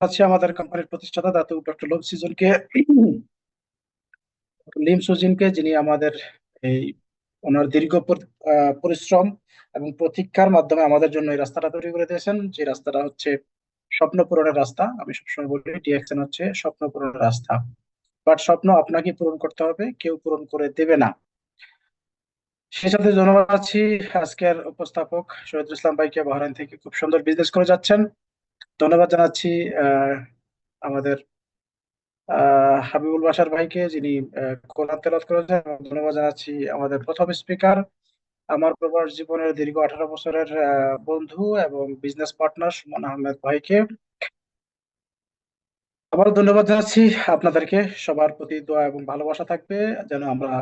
আছে আমাদের কোম্পানির প্রতিষ্ঠাতা দাতু ডক্টর লিম সুজিনকে, যিনি আমাদের এই ওনার দীর্ঘ পরিশ্রম এবং প্রতীক্ষার মাধ্যমে আমাদের জন্য এই রাস্তাটা তৈরি করে দিয়েছেন, যে রাস্তাটা হচ্ছে স্বপ্ন পূরণের রাস্তা। আমি সবসময় বলি ডিএক্সএন হচ্ছে স্বপ্ন পূরণের রাস্তা, বাট স্বপ্ন আপনাকে পূরণ করতে হবে, কেউ পূরণ করে দেবে না। সেই সাথে ধন্যবাদ আছি আজকের উপস্থাপক শহীদুল ইসলাম ভাইকে, বাহরাইন থেকে খুব সুন্দর বিজনেস করে যাচ্ছেন। ধন্যবাদ জানাচ্ছি আহ আমাদের হাবিবুল বাশার ভাইকে, যিনি কোরআন তেলাওয়াত করেছেন। এবং ধন্যবাদ জানাচ্ছি আমাদের প্রথম স্পিকার, আমার প্রবাস জীবনের দীর্ঘ 18 বছরের বন্ধু এবং বিজনেস পার্টনার সুমন আহমেদ ভাইকে। আবারও ধন্যবাদ জানাচ্ছি আপনাদেরকে। সবার প্রতি দোয়া এবং ভালোবাসা থাকবে, যেন আমরা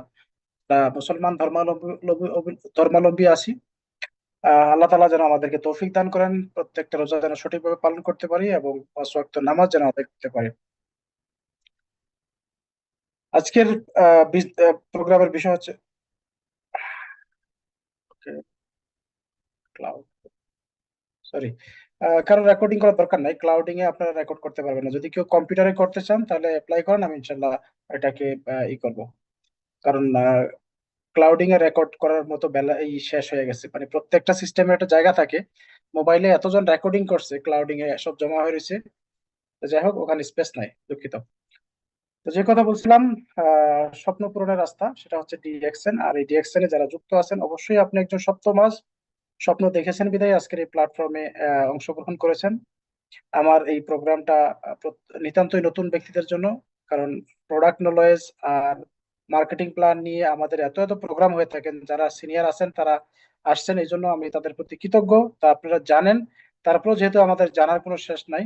মুসলমান ধর্মাবলম্বী আছি। আল্লাহ তাআলা যেন আমাদেরকে তৌফিক দান করেন, প্রত্যেকটা রোজা যেন সঠিকভাবে পালন করতে পারি এবং 5 ওয়াক্ত নামাজ যেন আদায় করতে পারি। আজকের প্রোগ্রামের বিষয় হচ্ছে ক্লাউড, সরি, কারণ রেকর্ডিং করার দরকার নাই। ক্লাউডিং এ আপনারা রেকর্ড করতে পারবেন না। যদি কেউ কম্পিউটারে করতে চান তাহলে অ্যাপ্লাই করেন, আমি ইনশাল্লাহ এটাকে করব। কারণ ক্লাউডিং এ রেকর্ড করার মতো বেলা শেষ হয়ে গেছে। মানে প্রত্যেকটা সিস্টেমে একটা জায়গা থাকে, মোবাইলে এতজন রেকর্ডিং করছে, ক্লাউডিং এ সব জমা হয়ে রয়েছে। তো যাই হোক, ওখানে স্পেস নাই, দুঃখিত। তো যে কথা বলছিলাম, স্বপ্ন পূরণের রাস্তা সেটা হচ্ছে ডিএক্সএন। আর এই ডিএক্সএন এ যারা যুক্ত আছেন, অবশ্যই আপনি একজন সপ্তমাস স্বপ্ন দেখেছেন বিধায় আজকের এই প্ল্যাটফর্মে অংশগ্রহণ করেছেন। আমার এই প্রোগ্রামটা নিতান্তই নতুন ব্যক্তিদের জন্য। কারণ প্রোডাক্ট নলেজ আর মার্কেটিং প্ল্যান নিয়ে আমাদের এত এত প্রোগ্রাম হয়ে থাকেন, যারা সিনিয়র আছেন তারা আসছেন, এই জন্য আমি তাদের প্রতি কৃতজ্ঞ। তা আপনারা জানেন, তারপরেও যেহেতু আমাদের জানার কোনো শেষ নাই,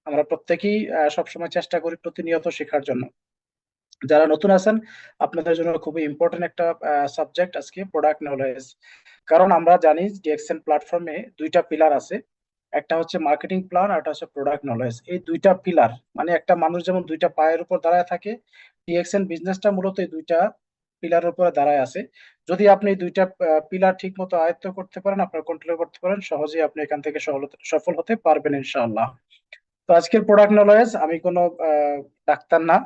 আমরা প্রত্যেকেই সবসময় চেষ্টা করি প্রতিনিয়ত শেখার জন্য। যারা নতুন আছেন, আপনাদের জন্য খুবই ইম্পর্টেন্ট একটা সাবজেক্ট আজকে প্রোডাক্ট নলেজ। কারণ আমরা জানি ডিএক্সএন প্ল্যাটফর্মে দুইটা পিলার আছে, একটা হচ্ছে মার্কেটিং প্ল্যান আর একটা হচ্ছে প্রোডাক্ট নলেজ। এই দুইটা পিলার মানে একটা মানুষ যেমন দুইটা পায়ের উপর দাঁড়ায় থাকে, ডিএক্সএন বিজনেসটা মূলত এই দুইটা পিলারের উপরে দাঁড়ায় আছে। যদি আপনি এই দুইটা পিলার ঠিক মতো আয়ত্ত করতে পারেন, আপনার কন্ট্রোল করতে পারেন, সহজেই আপনি এখান থেকে সফল হতে পারবেন ইনশাআল্লাহ। তো আজকের প্রোডাক্ট নলেজ, আমি কোনো ডাক্তার না,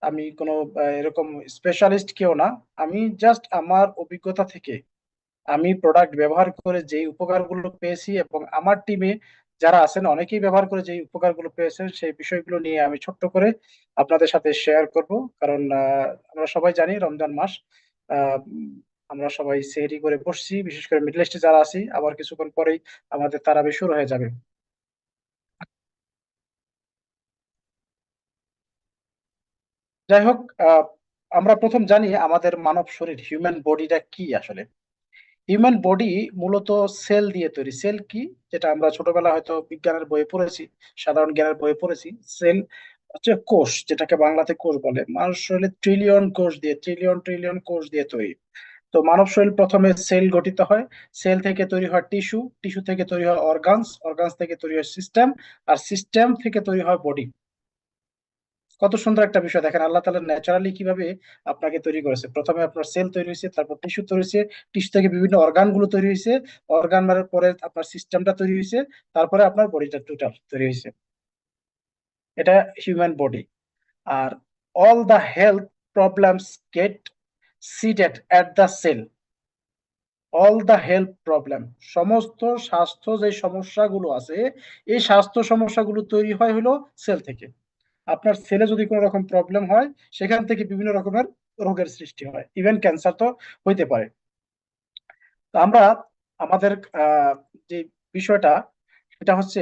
আমি কোনো এরকম স্পেশালিস্ট কেউ না। আমি জাস্ট আমার অভিজ্ঞতা থেকে আমি প্রোডাক্ট ব্যবহার করে যেই উপকারগুলো পেয়েছি এবং আমার টিমে যারা আছেন অনেকেই ব্যবহার করে যেই উপকারগুলো পেয়েছেন, সেই বিষয়গুলো নিয়ে আমি ছোট্ট করে আপনাদের সাথে শেয়ার করব। কারণ আমরা সবাই জানি রমজান মাস, আমরা সবাই সেহরি করে বসছি, বিশেষ করে মিডল ইস্টে যারা আছি, আবার কিছুক্ষণ পরেই আমাদের তারাবি শুরু হয়ে যাবে। যাই হোক, আমরা প্রথম জানি আমাদের মানব শরীর, হিউম্যান বডিটা কি আসলে। হিউম্যান বডি মূলত সেল দিয়ে তৈরি। সেল কি, যেটা আমরা ছোটবেলা হয়তো বিজ্ঞানের বইয়ে পড়েছি, সাধারণ জ্ঞানের বইয়ে পড়েছি। সেল হচ্ছে কোষ, যেটাকে বাংলাতে কোষ বলে। মানুষ শরীরে ট্রিলিয়ন কোষ দিয়ে, ট্রিলিয়ন ট্রিলিয়ন কোষ দিয়ে তৈরি। তো মানব শরীর প্রথমে সেল গঠিত হয়, সেল থেকে তৈরি হয় টিস্যু, টিস্যু থেকে তৈরি হয় অর্গানস, অর্গানস থেকে তৈরি হয় সিস্টেম, আর সিস্টেম থেকে তৈরি হয় বডি। কত সুন্দর একটা বিষয় দেখেন, আল্লাহ তাআলা ন্যাচারালি কিভাবে আপনাকে তৈরি করেছে। প্রথমে আপনার সেল তৈরি হয়েছে, তারপর টিস্যু তৈরি হয়েছে, টিস্যু থেকে বিভিন্ন অর্গান গুলো তৈরি হয়েছে, অর্গান মারার পরে আপনার সিস্টেমটা তৈরি হয়েছে, তারপরে আপনার বডিটা টোটাল তৈরি হয়েছে। এটা হিউম্যান বডি। আর all the health problems get seeded at the cell. All the health problem, সমস্ত স্বাস্থ্য যে সমস্যাগুলো আছে, এই স্বাস্থ্য সমস্যাগুলো তৈরি হয় হলো সেল থেকে। আপনার সেলে যদি কোনো রকম প্রবলেম হয়, সেখান থেকে বিভিন্ন রকমের রোগের সৃষ্টি হয়, ইভেন ক্যান্সার তো হইতে পারে। তো আমরা আমাদের যে বিষয়টা, সেটা হচ্ছে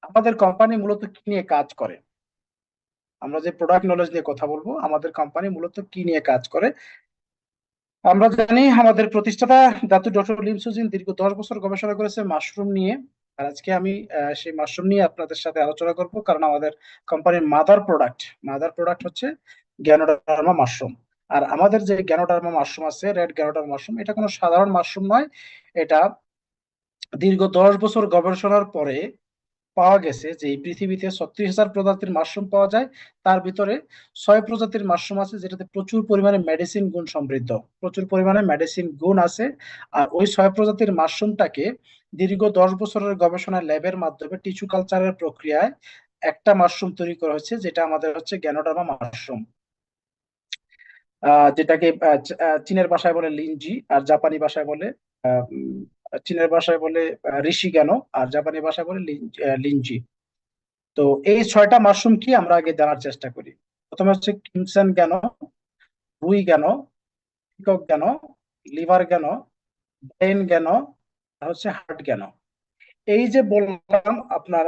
আমাদের কোম্পানি মূলত কি নিয়ে কাজ করে। আমরা যে প্রোডাক্ট নলেজ নিয়ে কথা বলবো, আমাদের কোম্পানি মূলত কি নিয়ে কাজ করে। আমরা জানি আমাদের প্রতিষ্ঠাতা দাতু ডক্টর লিম সুজিন দীর্ঘ 10 বছর গবেষণা করেছে মাশরুম নিয়ে। আর আজকে আমি সেই মাশরুম নিয়ে আপনাদের সাথে আলোচনা করব। কারণ আমাদের কোম্পানির মাদার প্রোডাক্ট হচ্ছে গ্যানোডার্মা মাশরুম। আর আমাদের যে গ্যানোডার্মা মাশরুম আছে, রেড গ্যানোডার্মা মাশরুম, এটা কোনো সাধারণ মাশরুম নয়। এটা দীর্ঘ 10 বছর গবেষণার পরে পাওয়া গেছে যে এই পৃথিবীতে 36,000 প্রজাতির মাশরুম পাওয়া যায়। তার ভিতরে 6 প্রজাতির মাশরুম আছে যেটাতে প্রচুর পরিমাণে মেডিসিন গুণ সমৃদ্ধ, প্রচুর পরিমাণে মেডিসিন গুণ আছে। আর ওই 6 প্রজাতির মাশরুমটাকে দীর্ঘ 10 বছরের গবেষণা ল্যাবের মাধ্যমে টিস্যু কালচারের প্রক্রিয়ায় একটা মাশরুম তৈরি করা হয়েছে, যেটা আমাদের হচ্ছে গ্যানোডার্মা মাশরুম, যেটাকে চীনের ভাষায় বলে লিনজি, আর জাপানি ভাষায় বলে চীনের ভাষায় বলে ঋষি গ্যানো, আর জাপানি ভাষায় বলে লিনজি। তো এই 6টা মাশরুম কি আমরা আগে জানার চেষ্টা করি। প্রথমে হচ্ছে ক্রিমসন গ্যানো, রুই গ্যানো, পিকক গ্যানো, লিভার গ্যানো, ব্রেন গ্যানো, আর হচ্ছে হার্ট গ্যানো। এই যে বললাম আপনার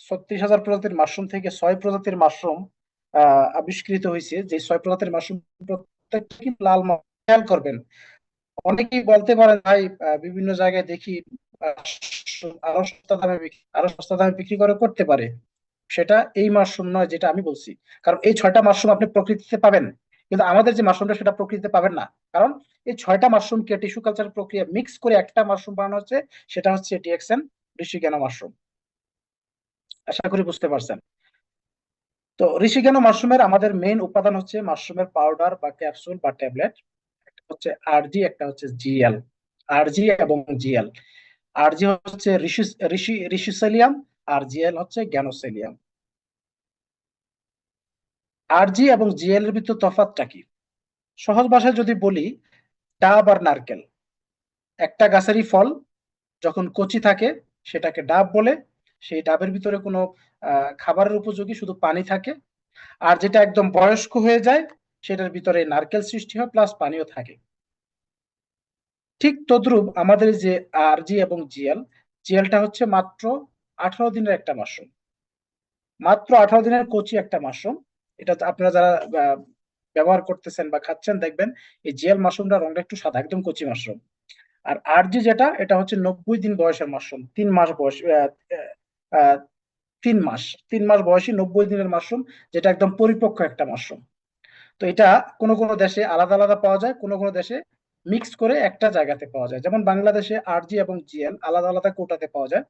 36,000 প্রজাতির মাশরুম থেকে 6 প্রজাতির মাশরুম আবিষ্কৃত হয়েছে, যে 6 প্রজাতির মাশরুম প্রত্যেকটা কিন্তু লাল খেয়াল করবেন। অনেকেই বলতে পারে ভাই বিভিন্ন জায়গায় দেখি আহ, আরো সস্তা দামে বিক্রি করে করতে পারে, সেটা এই মাশরুম নয় যেটা আমি বলছি। কারণ এই 6টা মাশরুম আপনি প্রকৃতিতে পাবেন, কিন্তু আমাদের যে মাশরুমটা সেটা প্রকৃতিতে পাবেন না। কারণ এই 6টা মাশরুমকে টিস্যু কালচার প্রক্রিয়া মিক্স করে একটা মাশরুম বানানো হচ্ছে, সেটা হচ্ছে ডিএক্সএন ঋষিকেনা মাশরুম। আশা করি বুঝতে পারছেন। তো ঋষিকেনা মাশরুমের আমাদের মেইন উপাদান হচ্ছে মাশরুমের পাউডার বা ক্যাপসুল বা ট্যাবলেট। একটা হচ্ছে আরজি, একটা হচ্ছে জিএল। আরজি এবং জিএল, আরজি হচ্ছে ঋষিসেলিয়াম, আর জিএল হচ্ছে জ্ঞানোসেলিয়াম। আরজি এবং জিএল এর ভিতর তফাৎটা কি? সহজ ভাষায় যদি বলি, ডাব আর নারকেল, একটা গাছেরই ফল, যখন কচি থাকে সেটাকে ডাব বলে। সেই ডাবের ভিতরে কোনো খাবারের উপযোগী শুধু পানি থাকে। আর যেটা একদম বয়স্ক হয়ে যায় সেটার ভিতরে নারকেল সৃষ্টি হয় প্লাস পানিও থাকে। ঠিক তদ্রূপ আমাদের যে আরজি এবং জিএল, জিএলটা হচ্ছে মাত্র 18 দিনের একটা মাশরুম, মাত্র 18 দিনের কচি একটা মাশরুম। এটা তো আপনারা যারা আহ, ব্যবহার করতেছেন বা খাচ্ছেন দেখবেন এই জিএল মাশরুমটা রংটা একটু সাদা, একদম কচি মাশরুম। আর আরজি যেটা, এটা হচ্ছে 90 দিন বয়সের মাশরুম, 3 মাস বয়স, 3 মাস, 3 মাস বয়সী 90 দিনের মাশরুম, যেটা একদম পরিপক্ক একটা মাশরুম। তো এটা কোনো কোনো দেশে আলাদা আলাদা পাওয়া যায়, কোনো কোনো দেশে মিক্স করে একটা জায়গাতে পাওয়া যায়। যেমন বাংলাদেশে আরজি এবং জিএল আলাদা আলাদা কোটাতে পাওয়া যায়,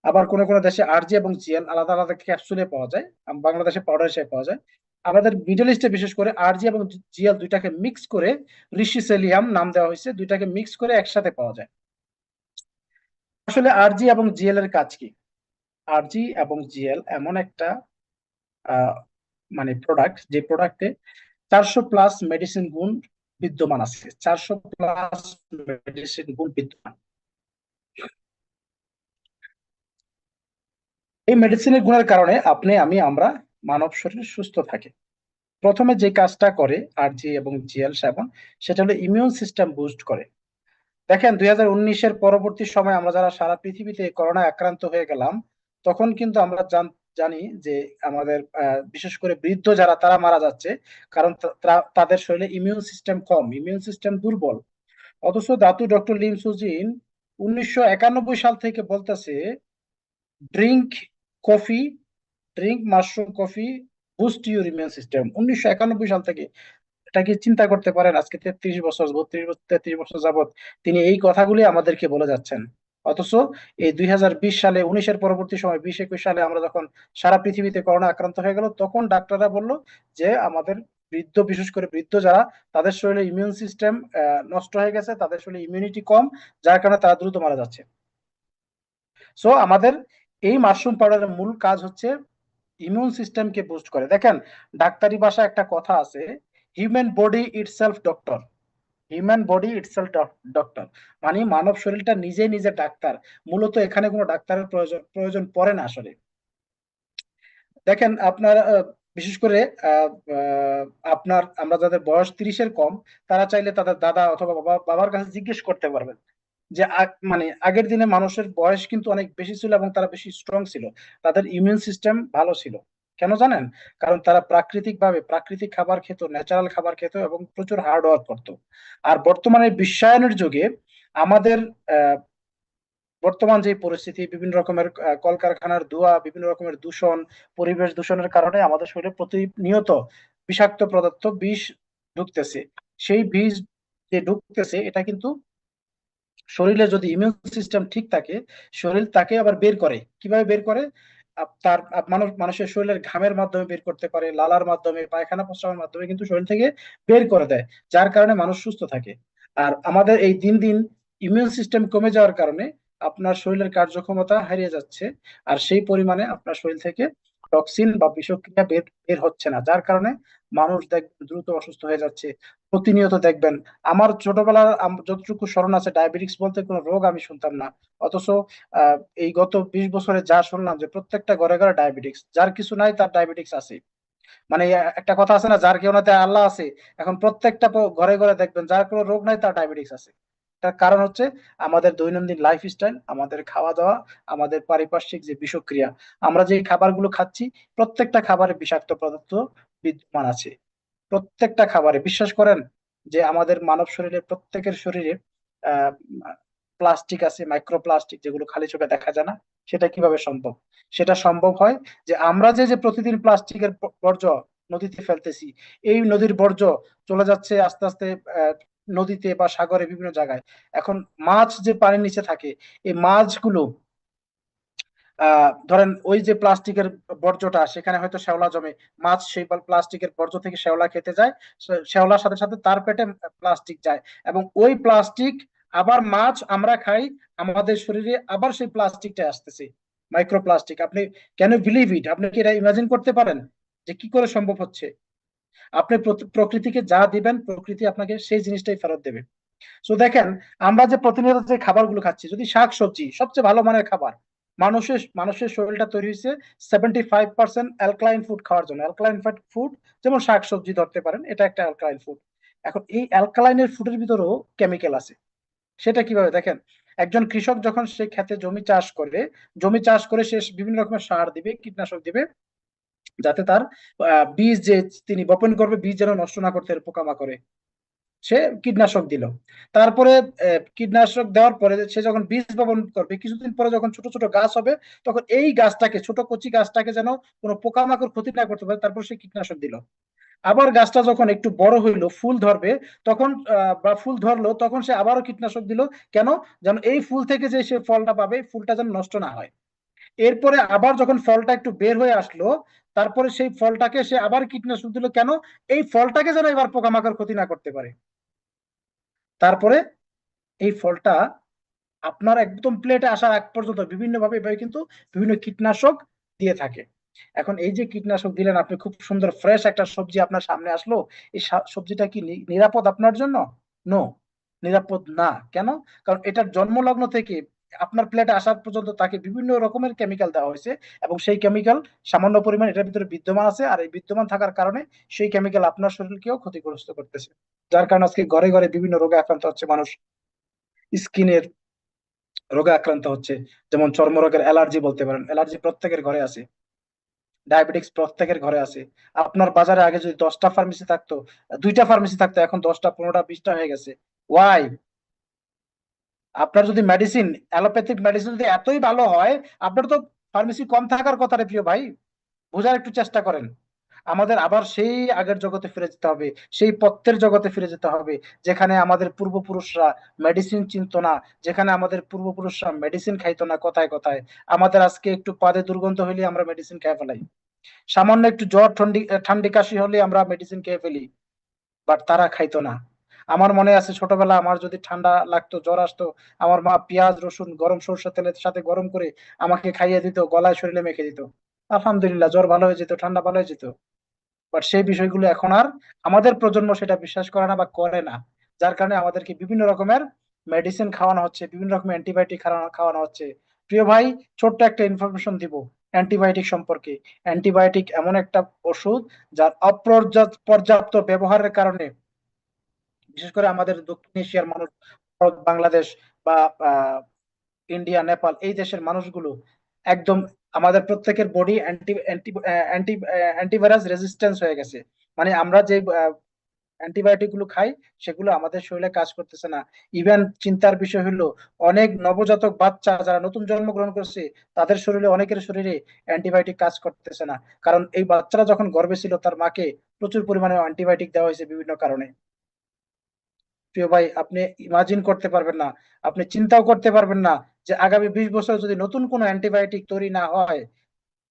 আবার কোনো কোনো দেশে আরজি এবং জিএল আলাদা আলাদা ক্যাপসুলে পাওয়া যায়, বাংলাদেশে পাউডার হিসেবে পাওয়া যায়। আমাদের মিডল ইস্টে বিশেষ করে আরজি এবং জিএল দুইটাকে মিক্স করে ঋষিসেলিয়াম নাম দেওয়া হয়েছে, দুইটাকে মিক্স করে একসাথে পাওয়া যায়। আসলে আরজি এবং জিএল এর কাজ কি? আরজি এবং জিএল এমন একটা আহ, মানে প্রোডাক্ট, যে প্রোডাক্টে 400+ মেডিসিন গুণ বিদ্যমান আছে, 400+ মেডিসিন গুণ বিদ্যমান। এই মেডিসিনের গুণের কারণে আমরা মানব শরীর সুস্থ থাকে। প্রথমে যে কাজটা করে আরজি এবং জিএল সেবন, সেটা হলো ইমিউন সিস্টেম বুস্ট করে। দেখেন 2019-এর পরবর্তী সময় আমরা যারা সারা পৃথিবীতে করোনায় আক্রান্ত হয়ে গেলাম, তখন কিন্তু আমরা জানি যে আমাদের বিশেষ করে বৃদ্ধ যারা, তারা মারা যাচ্ছে। কারণ তাদের শরীরে ইমিউন সিস্টেম কম, ইমিউন সিস্টেম দুর্বল। অথচ দাতু ডক্টর লিম সুজিন 1991 সাল থেকে বলতেছে, drink coffee, drink mushroom coffee, boost your immune system. 1991 সাল থেকে। এটা কি চিন্তা করতে পারেন? আজকে 33 বছর, 32 বছর, 33 বছর যাবত তিনি এই কথাগুলি আমাদেরকে বলে যাচ্ছেন। অথচ এই 2020 সালে, 19-এর পরবর্তী সময় 2021 সালে আমরা যখন সারা পৃথিবীতে করোনা আক্রান্ত হয়ে গেল, তখন ডাক্তাররা বলল যে আমাদের বৃদ্ধ, বিশেষ করে বৃদ্ধ যারা, তাদের শরীরে ইমিউন সিস্টেম নষ্ট হয়ে গেছে, তাদের শরীরে ইমিউনিটি কম, যার কারণে তারা দ্রুত মারা যাচ্ছে। সো আমাদের এই মাশরুম পাউডারের মূল কাজ হচ্ছে ইমিউন সিস্টেমকে বুস্ট করে। দেখেন, ডাক্তারি ভাষায় একটা কথা আছে, human body itself doctor. Human body itself doctor, মানে মানব শরীরটা নিজে নিজে ডাক্তার। মূলত এখানে কোনো ডাক্তারের প্রয়োজন প্রয়োজন পড়ে না আসলে। দেখেন আপনার বিশেষ করে আহ, আহ, আপনার আমরা যাদের বয়স 30-এর কম, তারা চাইলে তাদের দাদা অথবা বাবার কাছে জিজ্ঞেস করতে পারবেন যে মানে আগের দিনে মানুষের বয়স কিন্তু অনেক বেশি ছিল এবং তারা বেশি স্ট্রং ছিল, তাদের ইমিউন সিস্টেম ভালো ছিল। কেন জানেন? কারণ তারা প্রাকৃতিক ভাবে প্রাকৃতিক খাবার খেত, ন্যাচারাল খাবার খেত এবং প্রচুর হার্ড ওয়ার্ক করতো। আর বর্তমানে বিশ্বায়নের যুগে আমাদের আহ, বর্তমান যে পরিস্থিতি, বিভিন্ন রকমের কলকারখানার ধোঁয়া, বিভিন্ন রকমের দূষণ, পরিবেশ দূষণের কারণে আমাদের শরীরে প্রতিনিয়ত বিষাক্ত পদার্থ, বিষ ঢুকতেছে। সেই বিষ যে ঢুকতেছে, এটা কিন্তু শরীরে যদি ইমিউন সিস্টেম ঠিক থাকে, শরীর তাকে আবার বের করে। কিভাবে বের করে? মানুষের শরীরের ঘামের মাধ্যমে বের করতে পারে, লালার মাধ্যমে, পায়খানা প্রস্রাবের মাধ্যমে কিন্তু শরীর থেকে বের করে দেয়, যার কারণে মানুষ সুস্থ থাকে। আর আমাদের এই দিন দিন ইমিউন সিস্টেম কমে যাওয়ার কারণে আপনার শরীরের কার্যক্ষমতা হারিয়ে যাচ্ছে, আর সেই পরিমাণে আপনার শরীর থেকে টক্সিন বা বিষক্রিয়া বের বের হচ্ছে না, যার কারণে মানুষ দ্রুত অসুস্থ হয়ে যাচ্ছে। প্রতিনিয়ত দেখবেন, আমার ছোটবেলার যতটুকু স্মরণ আছে, ডায়াবেটিক্স বলতে কোনো রোগ আমি শুনতাম না। অথচ এই গত 20 বছরে যা শুনলাম যে প্রত্যেকটা ঘরে ঘরে ডায়াবেটিক্স, যার কিছু নাই তার ডায়াবেটিক্স আছে। মানে একটা কথা আছে না, যার কেউ না তার আল্লাহ আছে। এখন প্রত্যেকটা ঘরে ঘরে দেখবেন যার কোনো রোগ নাই তার ডায়াবেটিক্স আছে। তার কারণ হচ্ছে আমাদের দৈনন্দিন লাইফস্টাইল, আমাদের খাওয়া দাওয়া, আমাদের পারিপার্শ্বিক যে বিষক্রিয়া। আমরা যে খাবারগুলো খাচ্ছি, প্রত্যেকটা খাবারে বিষাক্ত পদার্থ বিদ্যমান আছে। প্রত্যেকটা খাবারে, বিশ্বাস করেন যে আমাদের মানব শরীরের প্রত্যেকের শরীরে আহ প্লাস্টিক আছে, মাইক্রোপ্লাস্টিক, যেগুলো খালি চোখে দেখা যায় না। সেটা কিভাবে সম্ভব? সেটা সম্ভব হয় যে আমরা যে যে প্রতিদিন প্লাস্টিকের বর্জ্য নদীতে ফেলতেছি, এই নদীর বর্জ্য চলে যাচ্ছে আস্তে আস্তে নদীতে বা সাগরে বিভিন্ন জায়গায়। এখন মাছ যে পানির নিচে থাকে, এই মাছগুলো ধরেন ওই যে প্লাস্টিকের বর্জ্যটা, সেখানে হয়তো শ্যাওলা জমে, মাছ সেই প্লাস্টিকের বর্জ্য থেকে শ্যাওলা খেতে যায়, শ্যাওলার সাথে সাথে তার পেটে প্লাস্টিক যায়, এবং ওই প্লাস্টিক আবার মাছ আমরা খাই, আমাদের শরীরে আবার সেই প্লাস্টিকটা আসতেছে, মাইক্রোপ্লাস্টিক। আপনি ক্যান ইউ বিলিভ ইট? আপনি কি এটা ইমাজিন করতে পারেন যে কি করে সম্ভব হচ্ছে? আপনি প্রকৃতিকে যা দিবেন, প্রকৃতি আপনাকে সেই জিনিসটাই ফেরত দেবে। তো দেখেন, আমরা যে প্রতিনিয়ত যে খাবারগুলো খাচ্ছি, যদি শাক সবজি সবচেয়ে ভালো মানের খাবার, মানুষের মানুষের শরীরটা তৈরি হয়েছে 75% অ্যালকালাইন ফুড খাওয়ার জন্য। অ্যালকালাইন ফুড যেমন শাক সবজি ধরতে পারেন, এটা একটা অ্যালকালাইন ফুড। এখন এই অ্যালকালাইনের ফুডের ভিতরেও কেমিক্যাল আছে। সেটা কিভাবে দেখেন, একজন কৃষক যখন সে ক্ষেতে জমি চাষ করে সে বিভিন্ন রকমের সার দিবে, কীটনাশক দিবে, যাতে তার বীজ যে তিনি বপন করবে, বীজ যেন নষ্ট না করতে পোকামাকড়ে, সে কীটনাশক দিল। তারপরে কীটনাশক দেওয়ার পরে সে যখন বীজ বপন করবে, কিছুদিন পরে যখন ছোট ছোট গাছ হবে, তখন এই গাছটাকে, ছোট কচি গাছটাকে যেন কোনো পোকামাকড় ক্ষতি না করতে পারে, তারপর সে কীটনাশক দিল। আবার গাছটা যখন একটু বড় হইলো, ফুল ধরবে, তখন বা ফুল ধরলো, তখন সে আবারও কীটনাশক দিল। কেন? যেন এই ফুল থেকে যে সে ফলটা পাবে, ফুলটা যেন নষ্ট না হয়। এরপরে আবার যখন ফলটা একটু বের হয়ে আসলো, তারপরে সেই ফলটাকে সে আবার কীটনাশক দিল। কেন? এই ফলটাকে যেন এবার পোকামাকড় ক্ষতি না করতে পারে। তারপরে এই ফলটা আপনার একদম প্লেটে আসার আগ পর্যন্ত বিভিন্ন ভাবে এভাবে কিন্তু বিভিন্ন কীটনাশক দিয়ে থাকে। এখন এই যে কীটনাশক দিলেন, আপনি খুব সুন্দর ফ্রেশ একটা সবজি আপনার সামনে আসলো, এই সবজিটা কি নিরাপদ আপনার জন্য? নো, নিরাপদ না। কেন? কারণ এটার জন্মলগ্ন থেকে আপনার প্লেটে আসার পর্যন্ত তাকে বিভিন্ন রকমের কেমিক্যাল দেওয়া হয়েছে, এবং সেই কেমিক্যাল সামান্য পরিমাণ এটার ভিতরে বিদ্যমান আছে, আর এই বিদ্যমান থাকার কারণে সেই কেমিক্যাল আপনার শরীরকেও ক্ষতিগ্রস্ত করতেছে। যার কারণে আজকে ঘরে ঘরে বিভিন্ন রোগে আক্রান্ত হচ্ছে মানুষ। স্কিনের রোগে আক্রান্ত হচ্ছে, যেমন চর্মরোগের অ্যালার্জি বলতে পারেন, অ্যালার্জি প্রত্যেকের ঘরে আছে। ডায়াবেটিক্স প্রত্যেকের ঘরে আছে। আপনার বাজারে আগে যদি 10টা ফার্মেসি থাকতো, 2টা ফার্মেসি থাকতো, এখন 10টা, 15টা, 20টা হয়ে গেছে। ওয়াই? আপনার যদি মেডিসিন, অ্যালোপ্যাথিক মেডিসিন যদি এতই ভালো হয়, আপনার তো ফার্মেসি কম থাকার কথা রে প্রিয় ভাই। বোঝার একটু চেষ্টা করেন। আমাদের আবার সেই আগের জগতে ফিরে যেতে হবে, সেই পথ্যের জগতে ফিরে যেতে হবে, যেখানে আমাদের পূর্বপুরুষরা মেডিসিন চিনতো না, যেখানে আমাদের পূর্বপুরুষরা মেডিসিন খাইতো না কথায় কথায়। আমাদের আজকে একটু পাদে দুর্গন্ধ হইলে আমরা মেডিসিন খেয়ে ফেলাই, সামান্য একটু জ্বর ঠান্ডি ঠান্ডি কাশি হলে আমরা মেডিসিন খেয়ে ফেলি, বাট তারা খাইতো না। আমার মনে আছে ছোটবেলা আমার যদি ঠান্ডা লাগতো, জ্বর আসতো, আমার মা পেঁয়াজ রসুন গরম সরষের তেলের সাথে গরম করে আমাকে খাইয়ে দিত, গলায় শরীরে মেখে দিত। আলহামদুলিল্লাহ, জ্বর ভালো হয়ে যেত, ঠান্ডা ভালো হয়ে যেত। বাট সেই বিষয়গুলো এখন আর আমাদের প্রজন্ম সেটা বিশ্বাস করে না বা করে না। যার কারণে আমাদেরকে বিভিন্ন রকমের মেডিসিন খাওয়ানো হচ্ছে, বিভিন্ন রকমের অ্যান্টিবায়োটিক খাওয়ানো হচ্ছে। প্রিয় ভাই, ছোট্ট একটা ইনফরমেশন দিব অ্যান্টিবায়োটিক সম্পর্কে। অ্যান্টিবায়োটিক এমন একটা ওষুধ যার পর্যাপ্ত ব্যবহারের কারণে, বিশেষ করে আমাদের দক্ষিণ এশিয়ার মানুষ, ভারত, বাংলাদেশ বা আহ, ইন্ডিয়া, নেপাল, এই দেশের মানুষগুলো একদম, আমাদের প্রত্যেকের body anti anti anti antivirus resistance হয়ে গেছে। মানে আমরা যে অ্যান্টিবায়োটিক গুলো খাই, সেগুলো আমাদের শরীরে কাজ করতেছে না। ইভেন চিন্তার বিষয় হলো, অনেক নবজাতক বাচ্চা যারা নতুন জন্মগ্রহণ করছে, তাদের শরীরে, অনেকের শরীরে অ্যান্টিবায়োটিক কাজ করতেছে না। কারণ এই বাচ্চারা যখন গর্ভে ছিল, তার মাকে প্রচুর পরিমাণে অ্যান্টিবায়োটিক দেওয়া হয়েছে বিভিন্ন কারণে। প্রিয় ভাই, আপনি ইমাজিন করতে পারবেন না, আপনি চিন্তাও করতে পারবেন না যে আগামী 20 বছর যদি নতুন কোনো অ্যান্টিবায়োটিক তৈরি না হয়,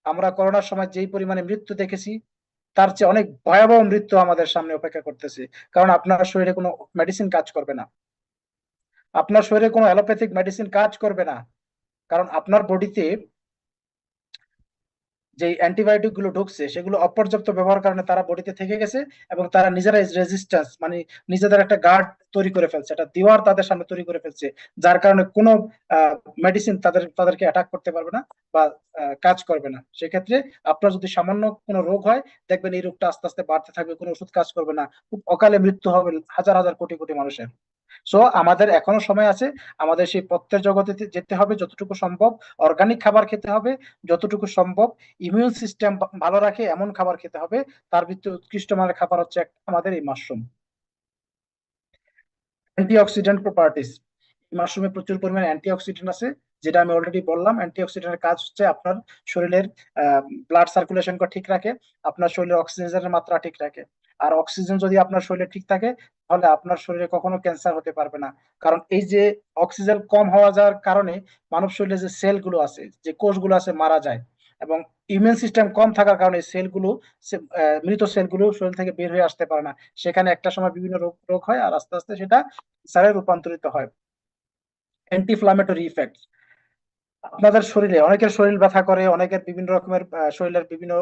আমরা করোনার সময় যেই পরিমাণে মৃত্যু দেখেছি, তার চেয়ে অনেক ভয়াবহ মৃত্যু আমাদের সামনে অপেক্ষা করতেছে। কারণ আপনার শরীরে কোনো মেডিসিন কাজ করবে না, আপনার শরীরে কোনো অ্যালোপ্যাথিক মেডিসিন কাজ করবে না। কারণ আপনার বডিতে যে অ্যান্টিবায়োটিক গুলো ঢুকছে সেগুলো অপর্যাপ্ত ব্যবহার কারণে তারা বডিতে থেকে গেছে, এবং তারা নিজেরাই রেজিস্ট্যান্স মানে নিজেদের একটা গার্ড তৈরি করে ফেলছে, একটা দেওয়ার তাদের সামনে তৈরি করে ফেলছে, যার কারণে কোনো মেডিসিন তাদেরকে অ্যাটাক করতে পারবে না বা কাজ করবে না। সেক্ষেত্রে আপনার যদি সামান্য কোনো রোগ হয়, দেখবেন এই রোগটা আস্তে আস্তে বাড়তে থাকবে, কোনো ওষুধ কাজ করবে না, খুব অকালে মৃত্যু হবে হাজার হাজার কোটি কোটি মানুষের। সো আমাদের এখনো সময় আছে, আমাদের সেই পথ্যের জগতে যেতে হবে যতটুকু সম্ভব, অর্গানিক খাবার খেতে হবে যতটুকু সম্ভব, ইমিউন সিস্টেম ভালো রাখে এমন খাবার খেতে হবে। তার ভিতরে উৎকৃষ্ট মানের খাবার হচ্ছে আমাদের এই মাশরুম। অ্যান্টিঅক্সিডেন্ট প্রপার্টিস, মাশরুমে প্রচুর পরিমাণে অ্যান্টিঅক্সিডেন্ট আছে, যেটা আমি অলরেডি বললাম। অ্যান্টিঅক্সিডেন্টের কাজ হচ্ছে আপনার শরীরের ব্লাড সার্কুলেশনকে ঠিক রাখে, আপনার শরীরে অক্সিজেনের মাত্রা ঠিক রাখে। আর অক্সিজেন যদি আপনার শরীরে ঠিক থাকে, তাহলে আপনার শরীরে কখনো ক্যান্সার হতে পারবে না। কারণ এই যে অক্সিজেন কম হওয়া যাওয়ার কারণে মানব শরীরে যে সেলগুলো আছে, যে কোষগুলো আছে, মারা যায়। এবং ইমিউন সিস্টেম কম থাকার কারণে সেলগুলো, মৃত সেলগুলো শরীর থেকে বের হয়ে আসতে পারে না। সেখানে একটা সময় বিভিন্ন রোগ রোগ হয়, আর আস্তে আস্তে সেটা ক্যান্সারে রূপান্তরিত হয়। অ্যান্টিফ্লামেটরি ইফেক্ট, আপনাদের শরীরে অনেকের শরীর ব্যথা করে, অনেকের বিভিন্ন রকমের শরীরের বিভিন্ন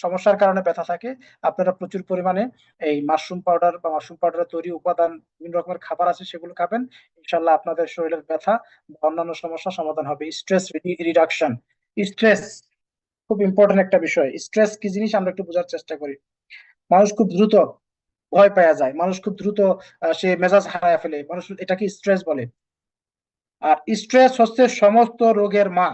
সমস্যার কারণে ব্যথা থাকে। আপনারা প্রচুর পরিমাণে এই মাশরুম পাউডার বা মাশরুম পাউডারের তৈরি উপাদান, বিভিন্ন রকমের খাবার আছে, সেগুলো খাবেন। ইনশাল্লাহ আপনাদের শরীরের ব্যথা বা অন্যান্য সমস্যা সমাধান হবে। স্ট্রেস রিডাকশন, স্ট্রেস খুব ইম্পর্টেন্ট একটা বিষয়। স্ট্রেস কি জিনিস আমরা একটু বোঝার চেষ্টা করি। মানুষ খুব দ্রুত ভয় পাওয়া যায়, মানুষ খুব দ্রুত সে মেজাজ হারায় ফেলে, মানুষ এটাকে স্ট্রেস বলে। আর স্ট্রেস হচ্ছে সমস্ত রোগের মা।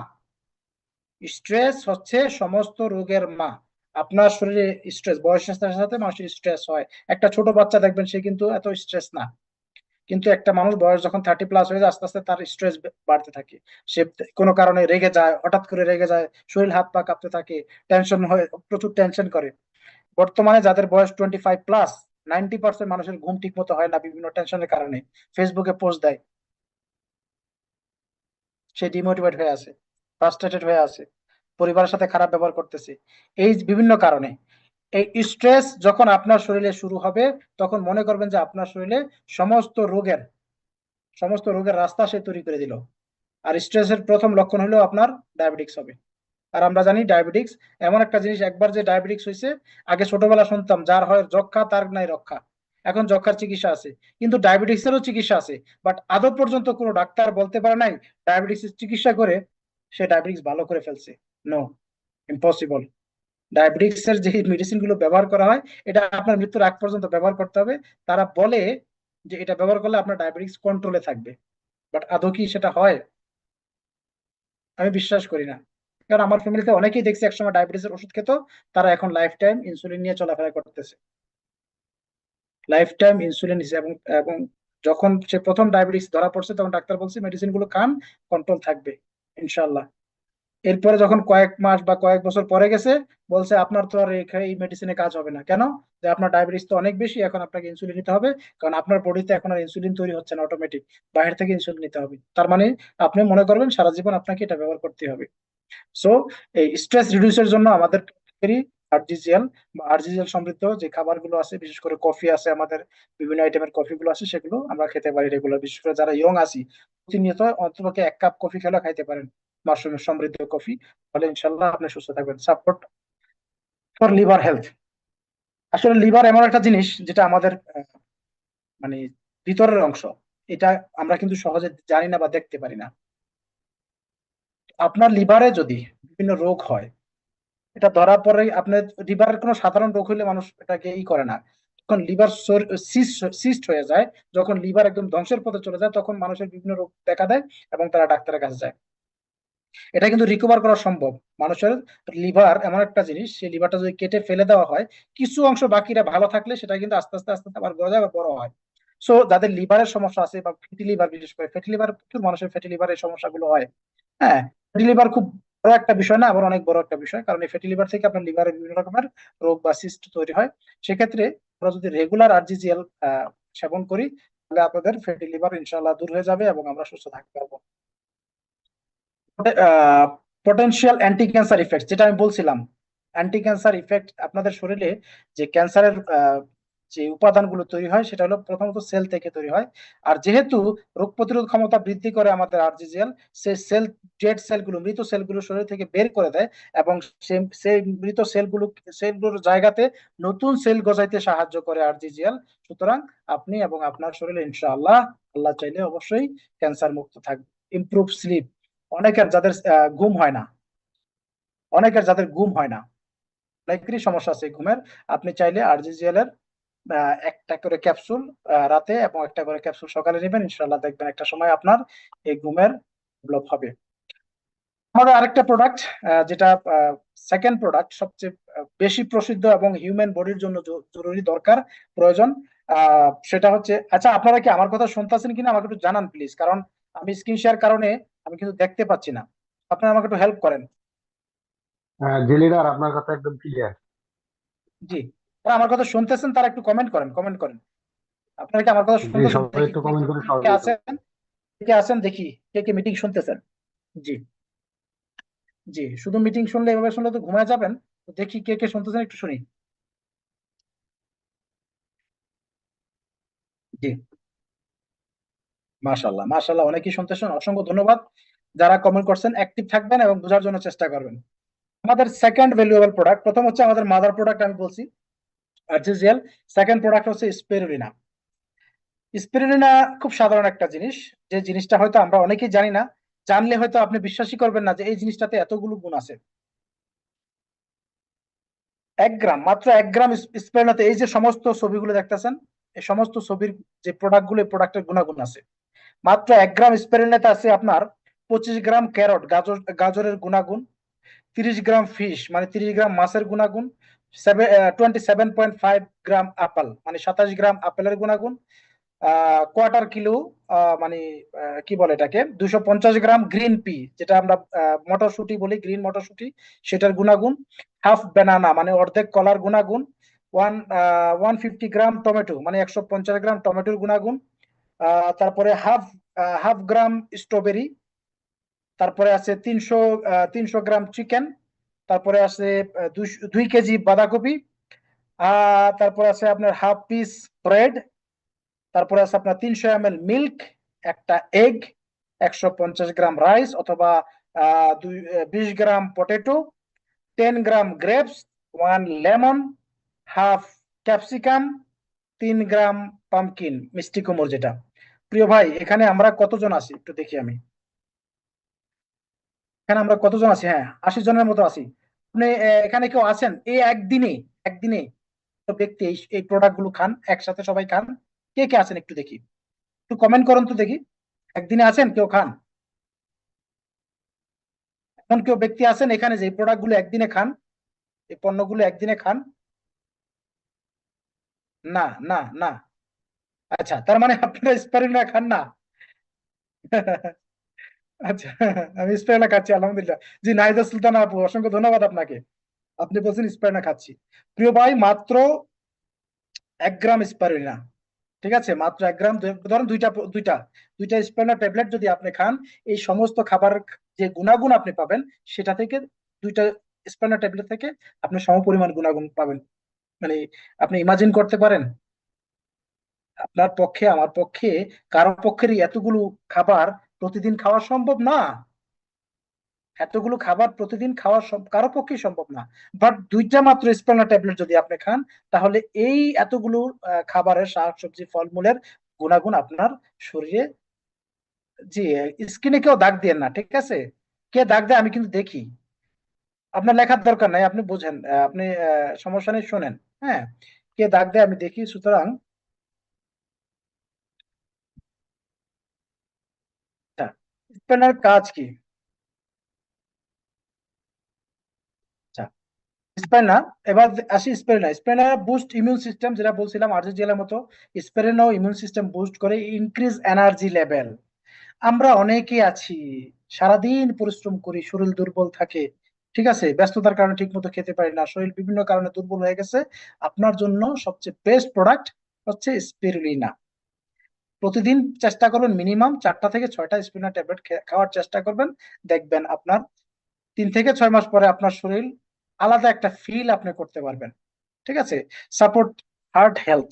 স্ট্রেস হচ্ছে সমস্ত রোগের মা। আপনার শরীরে স্ট্রেস বয়সের সাথে সাথে মানুষের স্ট্রেস হয়। একটা ছোট বাচ্চা দেখবেন সে কিন্তু এত স্ট্রেস না, কিন্তু একটা মানুষ বয়স যখন 30+ হয়ে যায়, আস্তে আস্তে তার স্ট্রেস বাড়তে থাকে। সে কোনো কারণে রেগে যায়, হঠাৎ করে রেগে যায়, শরীর হাত পা কাঁপতে থাকে, টেনশন হয়ে প্রচুর টেনশন করে। বর্তমানে যাদের বয়স 25+, 90% মানুষের ঘুম ঠিক মতো হয় না বিভিন্ন টেনশনের কারণে। ফেসবুকে পোস্ট দেয়, সে ডিমোটিভেট হয়ে আছে, ফ্রাস্ট্রেটেড হয়ে আছে, পরিবারের সাথে খারাপ ব্যবহার করতেছে, এই বিভিন্ন কারণে। এই স্ট্রেস যখন আপনার শরীরে শুরু হবে, তখন মনে করবেন যে আপনার শরীরে সমস্ত রোগের সমস্ত রোগের রাস্তা সে তৈরি করে দিল। আর স্ট্রেসের প্রথম লক্ষণ হলো আপনার ডায়াবেটিক্স হবে। আর আমরা জানি ডায়াবেটিক্স এমন একটা জিনিস, একবার যে ডায়াবেটিক্স হয়েছে, আগে ছোটবেলা শুনতাম যার হয় যক্ষা তার নাই রক্ষা। এখন যক্ষার চিকিৎসা আছে, কিন্তু ডায়াবেটিক্সেরও চিকিৎসা আছে। বাট আদৌ পর্যন্ত কোনো ডাক্তার বলতে পারে নাই ডায়াবেটিক্সের চিকিৎসা করে সে ডায়াবেটিক্স ভালো করে ফেলছে। No, impossible. ডায়াবেটিক্সের যে মেডিসিন গুলো ব্যবহার করা হয়, এটা আপনার মৃত্যুর আগ পর্যন্ত ব্যবহার করতে হবে। তারা বলে যে এটা ব্যবহার করলে আপনার ডায়াবেটিক্স কন্ট্রোলে থাকবে, বাট আদৌ কি সেটা হয়? আমি বিশ্বাস করি না। কারণ আমার ফ্যামিলিতে অনেকেই দেখছি একসময় ডায়াবেটিসের ওষুধ খেত, তারা এখন লাইফ টাইম ইনসুলিন নিয়ে চলাফেরা করতেছে, লাইফ টাইম ইনসুলিন নিছে। এবং এবং যখন সে প্রথম ডায়াবেটিস ধরা পড়ছে, তখন ডাক্তার বলছে মেডিসিন গুলো খান, কন্ট্রোল থাকবে ইনশাল্লাহ। এরপরে যখন কয়েক মাস বা কয়েক বছর পরে গেছে, বলছে আপনার তো আর এই মেডিসিনে কাজ হবে না। কেন? যে আপনার ডায়াবেটিস তো অনেক বেশি, এখন আপনাকে ইনসুলিন নিতে হবে, কারণ আপনার বডিতে এখন আর ইনসুলিন তৈরি হচ্ছে না অটোমেটিক, বাইরে থেকে ইনসুলিন নিতে হবে। তার মানে আপনি মনে করবেন সারা জীবন আপনাকে এটা ব্যবহার করতে হবে। সো এই স্ট্রেস রিডিউসের জন্য আমাদের আরজিজিএল বা আরজিজিএল সমৃদ্ধ যে খাবারগুলো আছে, বিশেষ করে কফি আছে, আমাদের বিভিন্ন আইটেমের কফি গুলো আছে, সেগুলো আমরা খেতে পারি রেগুলার। বিশেষ করে যারা ইয়ং আছি, প্রতিনিয়ত অন্ততপক্ষে 1 কাপ কফি খেলে খাইতে পারেন, মাশরুমের সমৃদ্ধ কফি। তাহলে ইনশাল্লাহ আপনি সুস্থ থাকবেন। সাপোর্ট ফর লিভার হেলথ, আসলে লিভার এমন একটা জিনিস যেটা আমাদের মানে ভিতরের অংশ। এটা আমরা কিন্তু সহজে জানি না বা দেখতে পারি না। আপনার লিভারে যদি বিভিন্ন রোগ হয়, এটা ধরা পড়ে আপনার লিভারের কোনো সাধারণ রোগ হলে মানুষ এটাকে করে না। যখন লিভার সিস্ট হয়ে যায়, যখন লিভার একদম ধ্বংসের পথে চলে যায়, তখন মানুষের বিভিন্ন রোগ দেখা দেয় এবং তারা ডাক্তারের কাছে যায়। এটা কিন্তু রিকভার করা সম্ভব। মানুষের লিভার এমন একটা জিনিস, সেই লিভারটা যদি কেটে ফেলে দেওয়া হয়, কিছু অংশ বাকিরা ভালো থাকলে সেটা কিন্তু আস্তে আস্তে আস্তে আস্তে আবার গজায় বা বড় হয়। সো যাদের লিভারের সমস্যা আছে বা ফ্যাটি লিভার, বিশেষ করে ফ্যাটি লিভার, প্রচুর মানুষের ফ্যাটি লিভারের সমস্যাগুলো হয়। হ্যাঁ, ফ্যাটি লিভার খুব বড় একটা বিষয় না, আবার অনেক বড় একটা বিষয়, কারণ এই ফ্যাটি লিভার থেকে আপনার লিভারে বিভিন্ন রকমের রোগ বা সিস্ট তৈরি হয়। সেক্ষেত্রে আমরা যদি রেগুলার আরজিজিএল সেবন করি, তাহলে আপনাদের ফ্যাটি লিভার ইনশাআল্লাহ দূর হয়ে যাবে এবং আমরা সুস্থ থাকতে পারবো। পটেনশিয়াল অ্যান্টি ক্যান্সার ইফেক্ট, যেটা আমি বলছিলাম, অ্যান্টি ক্যান্সার ইফেক্ট আপনাদের শরীরে যে ক্যান্সারের যে উপাদানগুলো তৈরি হয় সেটা হলো প্রথমত সেল থেকে তৈরি হয়। আর যেহেতু রোগ প্রতিরোধ ক্ষমতা বৃদ্ধি করে আমাদের আরজিজিএল, সেই ডেড সেলগুলো, মৃত সেলগুলো শরীর থেকে বের করে দেয়, এবং সেই মৃত সেলগুলোর জায়গাতে নতুন সেল গজাইতে সাহায্য করে আরজিজিএল। সুতরাং আপনি এবং আপনার শরীরে ইনশাআল্লাহ, আল্লাহ চাইলে অবশ্যই ক্যান্সার মুক্ত থাকবে। ইমপ্রুভ স্লিপ, অনেকের যাদের ঘুম হয় না, অনেকেরই সমস্যা আছে ঘুমের, আপনি চাইলে আরজিজিএল এর একটা করে ক্যাপসুল রাতে এবং একটা করে ক্যাপসুল সকালে নেবেন, ইনশাআল্লাহ দেখবেন একটা সময় আপনার এই ঘুমের ডেভেলপ হবে। আমাদের আরেকটা প্রোডাক্ট, যেটা সেকেন্ড প্রোডাক্ট, সবচেয়ে বেশি প্রসিদ্ধ এবং হিউম্যান বডির জন্য জরুরি দরকার, প্রয়োজন, সেটা হচ্ছে, আচ্ছা আপনারা কি আমার কথা শুনতেছেন কিনা আমাকে একটু জানান প্লিজ, কারণ আমি স্ক্রিন শেয়ার কারণে আমি কিন্তু দেখতে পাচ্ছি না। আপনারা আমাকে একটু হেল্প করেন। জি লিডার, আপনার কথা একদম ক্লিয়ার। জি, যারা আমার কথা শুনতেছেন তারা একটু কমেন্ট করেন। আপনারা কি আমার কথা জি, শুনতেছেন? সবাই দেখি একটু কে কমেন্ট কে করে কে সহযোগিতা করুন। আছেন, কে আছেন দেখি, কে মিটিং শুনতেছেন। জি, জি, শুধু মিটিং শুনলে, এভাবে শুনলে তো ঘুমায় যাবেন। তো দেখি কে শুনতেছেন, একটু শুনি। জি, মাশাল্লাহ মাশাল্লাহ, অনেকেই শুনতেছেন, অসংখ্য ধন্যবাদ। যারা কমেন্ট করছেন অ্যাক্টিভ থাকবেন এবং বোঝার জন্য চেষ্টা করবেন। আমাদের সেকেন্ড ভ্যালুয়েবল প্রোডাক্ট, প্রথম হচ্ছে আমাদের মাদার প্রোডাক্ট আমি বলছি আরজিজিএল, সেকেন্ড প্রোডাক্ট হচ্ছে স্পিরুলিনা। স্পিরুলিনা খুব সাধারণ একটা জিনিস, যে জিনিসটা হয়তো আমরা অনেকেই জানি না, জানলে হয়তো আপনি বিশ্বাসই করবেন না যে এই জিনিসটাতে এতগুলো গুণ আছে। 1 গ্রাম, মাত্র 1 গ্রাম স্পিরুলিনাতে এই যে সমস্ত ছবিগুলো দেখতেছেন, এই সমস্ত ছবির যে প্রোডাক্টগুলো, এই প্রোডাক্টের গুণাগুণ আছে। মাত্র 1 গ্রাম স্পিরুলিনাতে আছে আপনার 25 গ্রাম ক্যারট, গাজরের গুণাগুণ, 30 গ্রাম ফিশ মানে 30 গ্রাম মাছের গুণাগুণ, 27.5 গ্রাম আপেল মানে 27 গ্রাম আপেলের গুণাগুণ, কোয়ার্টার কিলো মানে কি বলে এটাকে, 250 গ্রাম গ্রিন পি, যেটা আমরা মটরশুটি বলি, গ্রিন মটরশুটি, সেটার গুণাগুণ, হাফ ব্যানানা মানে অর্ধেক কলার গুণাগুণ, 150 গ্রাম টমেটো মানে 150 গ্রাম টমেটোর গুণাগুণ, তারপরে হাফ গ্রাম স্ট্রবেরি, তারপরে আছে 300 গ্রাম চিকেন, তারপরে আছে 2 কেজি বাঁধাকপি, তারপরে আছে আপনার হাফ পিস ব্রেড, তারপরে আছে আপনার 300 ml মিল্ক, একটা এগ, 150 গ্রাম রাইস অথবা 20 গ্রাম পটেটো, 10 গ্রাম গ্রেপস, 1 লেমন, হাফ ক্যাপসিকাম, 3 গ্রাম পামকিন মিষ্টি কুমড় যেটা। প্রিয় ভাই, এখানে আমরা কতজন আছি একটু দেখি আমি, এখানে আমরা কতজন আছি? হ্যাঁ, 80 জনের মতো আছি। আপনি এখানে কেউ আছেন এই একদিনে, একদিনে তো ব্যক্তি এই এই প্রোডাক্ট গুলো খান, একসাথে সবাই খান? কে আছেন একটু দেখি, একটু কমেন্ট করুন তো দেখি, একদিনে আছেন কেউ খান? এমন কেউ ব্যক্তি আছেন এখানে যে এই প্রোডাক্ট গুলো একদিনে খান, এই পণ্যগুলো একদিনে খান? না, না, না। আচ্ছা, তার মানে আপনারা স্পাইরুলিনা খান না। আচ্ছা, আমি স্পাইরুলিনা খাচ্ছি আলহামদুলিল্লাহ। জি, নাহিদা সুলতানা আপু, অসংখ্য ধন্যবাদ আপনাকে, আপনি বলছেন স্পাইরুলিনা খাচ্ছি। প্রিয় ভাই, মাত্র 1 গ্রাম স্পাইরুলিনা, ঠিক আছে, মাত্র 1 গ্রাম, ধরেন দুইটা দুইটা দুইটা স্পাইরুলিনা ট্যাবলেট যদি আপনি খান, এই সমস্ত খাবার যে গুণাগুণ আপনি পাবেন, সেটা থেকে, দুইটা স্পাইরুলিনা ট্যাবলেট থেকে আপনি সমপরিমাণ গুণাগুণ পাবেন। মানে আপনি ইমাজিন করতে পারেন, আপনার পক্ষে, আমার পক্ষে, কারো পক্ষেরই এতগুলো খাবার প্রতিদিন খাওয়া সম্ভব না। এতগুলো খাবার প্রতিদিন খাওয়া কারো পক্ষেই সম্ভব না। বাট দুইটা মাত্র স্পাইরুলিনা ট্যাবলেট যদি আপনি খান, তাহলে এই এতগুলো খাবারের, শাকসবজি ফলমূলের গুণাগুণ আপনার শরীরে। জি, স্ক্রিনে কেউ দাগ দিয়েন না, ঠিক আছে? কে দাগ দেয় আমি কিন্তু দেখি। আপনার লেখার দরকার নাই, আপনি বোঝেন, আপনি সমস্যা নেই, শোনেন। হ্যাঁ, কে দাগ দেয় আমি দেখি, সুতরাং স্পেনার কাজ কি? আচ্ছা, স্পেনা, এবার আসি স্পেনা। স্পেনা বুস্ট ইমিউন সিস্টেম, যেটা বলছিলাম আর্জেন্টিনার মতো, স্পেনাও ইমিউন সিস্টেম বুস্ট করে, ইনক্রিজ এনার্জি লেভেল। আমরা অনেকেই আছি, সারাদিন পরিশ্রম করি, শরীর দুর্বল থাকে, ঠিক আছে, ব্যস্ততার কারণে ঠিক মতো খেতে পারি না, শরীর বিভিন্ন কারণে দুর্বল হয়ে গেছে। আপনার জন্য সবচেয়ে বেস্ট প্রোডাক্ট হচ্ছে স্পিরুলিনা। প্রতিদিন চেষ্টা করবেন মিনিমাম 4টা থেকে 6টা স্পিরুলিনা ট্যাবলেট খাওয়ার চেষ্টা করবেন। দেখবেন আপনার 3 থেকে 6 মাস পরে আপনার শরীর আলাদা একটা ফিল আপনি করতে পারবেন, ঠিক আছে। সাপোর্ট হার্ট হেলথ,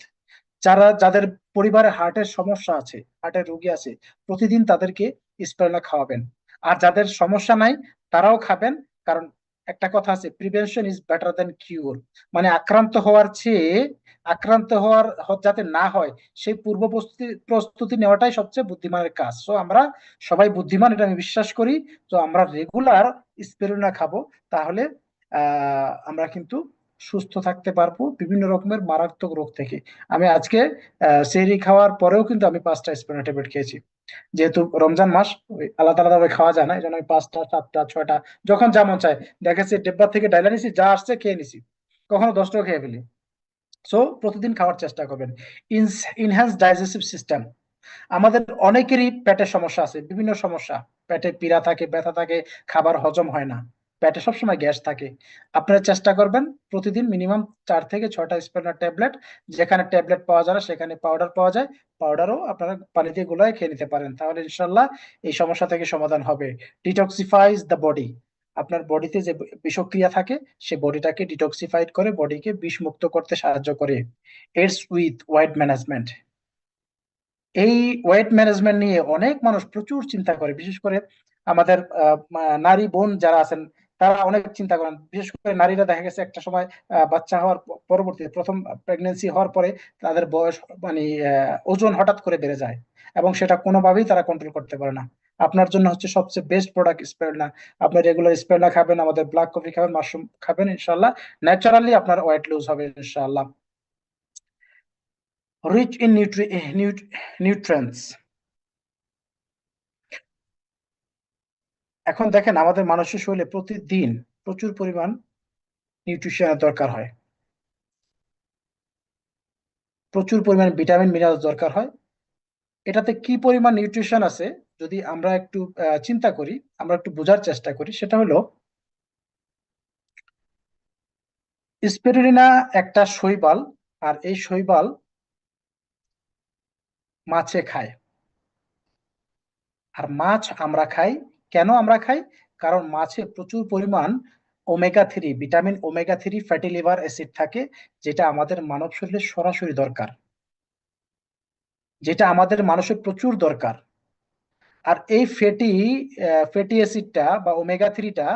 যাদের পরিবারে হার্টের সমস্যা আছে, হার্টের রোগী আছে, প্রতিদিন তাদেরকে স্পিরুলিনা খাওয়াবেন। আর যাদের সমস্যা নাই তারাও খাবেন, কারণ একটা কথা আছে, প্রিভেনশন ইজ বেটার দ্যান কিউর। মানে আক্রান্ত হওয়ার চেয়ে যাতে না হয় সেই পূর্ব প্রস্তুতি প্রস্তুতি নেওয়াটাই সবচেয়ে বুদ্ধিমানের কাজ। তো আমরা সবাই বুদ্ধিমান, এটা আমি বিশ্বাস করি। তো আমরা রেগুলার স্পিরুলিনা খাবো, তাহলে আমরা কিন্তু সুস্থ থাকতে পারবো বিভিন্ন রকমের মারাত্মক রোগ থেকে। আমি আজকে সেহরি খাওয়ার পরেও কিন্তু আমি 5টা স্পিরুলিনা ট্যাবলেট খেয়েছি। যেহেতু রমজান মাস, ওই আলাদা আলাদা ভাবে খাওয়া যায় না, এই জন্য আমি 5টা, 7টা, 6টা যখন যেমন চাই, দেখা যাচ্ছে ডেব্বা থেকে ডাইলা নিছি, যা আসছে খেয়ে নিছি, কখনো 10টাও খেয়ে ফেলি। সো প্রতিদিন খাওয়ার চেষ্টা করবেন। ইনহ্যান্স ডাইজেস্টিভ সিস্টেম, আমাদের অনেকেরই পেটের সমস্যা আছে, বিভিন্ন সমস্যা, পেটে পীড়া থাকে, ব্যথা থাকে, খাবার হজম হয় না, পেটে সবসময় গ্যাস থাকে। আপনারা চেষ্টা করবেন প্রতিদিন মিনিমাম 4 থেকে 6টা স্পিরুলিনা ট্যাবলেট, যেখানে ট্যাবলেট পাওয়া যায় না সেখানে পাউডার পাওয়া যায়, পাউডারও আপনারা পানি দিয়ে গুলায় খেয়ে নিতে পারেন, তাহলে ইনশাল্লাহ এই সমস্যা থেকে সমাধান হবে। ডিটক্সিফাইজ দ্য বডি, আপনার বডিতে যে বিষক্রিয়া থাকে সে বডিটাকে ডিটক্সিফাইড করে, বডিকে বিষ মুক্ত করতে সাহায্য করে। এডস উইথ ওয়েট ম্যানেজমেন্ট, এই ওয়েট ম্যানেজমেন্ট নিয়ে অনেক মানুষ প্রচুর চিন্তা করে, বিশেষ করে আমাদের নারী বোন যারা আছেন তারা অনেক চিন্তা করেন। বিশেষ করে নারীরা দেখা গেছে একটা সময় বাচ্চা হওয়ার পরবর্তীতে প্রথম প্রেগনেন্সি হওয়ার পরে তাদের বয়স মানে ওজন হঠাৎ করে বেড়ে যায়, এবং সেটা কোনোভাবেই তারা কন্ট্রোল করতে পারে না। আপনার জন্য হচ্ছে সবচেয়ে বেস্ট প্রোডাক্ট স্পিরুলিনা। আপনি রেগুলার স্পিরুলিনা খাবেন, আমাদের ব্ল্যাক কফি খাবেন, মাশরুম খাবেন, ইনশাল্লাহ ন্যাচারালি আপনার ওয়েট লুজ হবে ইনশাল্লাহ। রিচ ইন নিউট্রিয়েন্টস, এখন দেখেন আমাদের মানুষের শরীরে প্রতিদিন প্রচুর পরিমাণ নিউট্রিশনের দরকার হয়, প্রচুর পরিমাণ ভিটামিন মিনারেল দরকার হয়। এটাতে কি পরিমাণ নিউট্রিশন আছে যদি আমরা একটু চিন্তা করি, আমরা একটু বোঝার চেষ্টা করি, সেটা হলো স্পিরুলিনা একটা শৈবাল, আর এই শৈবাল মাছে খায়। আর মাছ আমরা খাই, কেন আমরা খাই? কারণ মাছে প্রচুর পরিমাণ omega 3, vitamin omega 3 fatty liver acid থাকে, যেটা আমাদের মানব শরীরে সরাসরি দরকার, যেটা আমাদের মানুষের প্রচুর দরকার। আর এই ফ্যাটি অ্যাসিডটা বা ওমেগা 3টা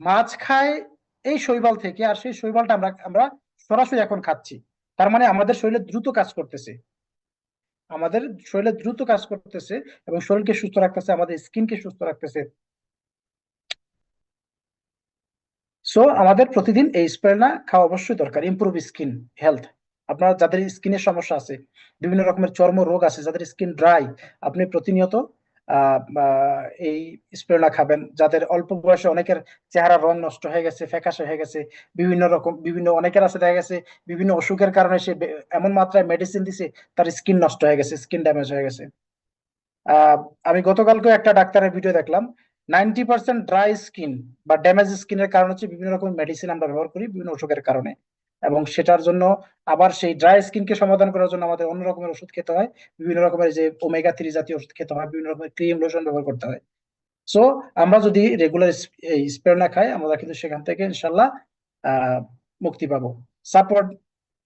মাছ খায় এই শৈবাল থেকে, আর সেই শৈবালটা আমরা আমরা সরাসরি এখন খাচ্ছি। তার মানে আমাদের শরীরে দ্রুত কাজ করতেছে, আমাদের শরীরে দ্রুত কাজ করতেছে, এবং শরীরকে সুস্থ রাখতেছে, আমাদের স্কিনকে সুস্থ রাখতেছে। সো আমাদের প্রতিদিন এই স্পিরুলিনা খাওয়া অবশ্যই দরকার, ইমপ্রুভ স্কিন হেলথ। আপনার যাদের স্কিনের সমস্যা আছে, বিভিন্ন রকমের চর্ম রোগ আছে, যাদের স্কিন ড্রাই, আপনি প্রতিনিয়ত এই স্পিরুলিনা খাবেন। যাদের অল্প বয়সে অনেকের চেহারার রং নষ্ট হয়ে গেছে, ফ্যাকাশে হয়ে গেছে, বিভিন্ন অনেকের আছে দেখা গেছে বিভিন্ন অসুখের কারণে সে এমন মাত্রায় মেডিসিন দিছে তার স্কিন নষ্ট হয়ে গেছে, স্কিন ড্যামেজ হয়ে গেছে। আহ আমি গতকালকে একটা ডাক্তারের ভিডিও দেখলাম, 90% ড্রাই স্কিন বা ড্যামেজ স্কিনের কারণ হচ্ছে বিভিন্ন রকম মেডিসিন আমরা ব্যবহার করি বিভিন্ন অসুখের কারণে, এবং সেটার জন্য আবার সেই ড্রাই স্কিনকে সমাধান করার জন্য আমাদের অন্য রকমের ওষুধ খেতে হয়, বিভিন্ন রকমের যে ওমেগা 3 জাতীয় ওষুধ খেতে হয়, বিভিন্ন রকমের ক্রিম লোশন ব্যবহার করতে হয়। সো আমরা যদি রেগুলার এই স্পিরুলিনা খাই, আমরা কিন্তু সেখান থেকে ইনশাল্লাহ আহ মুক্তি পাবো। সাপোর্ট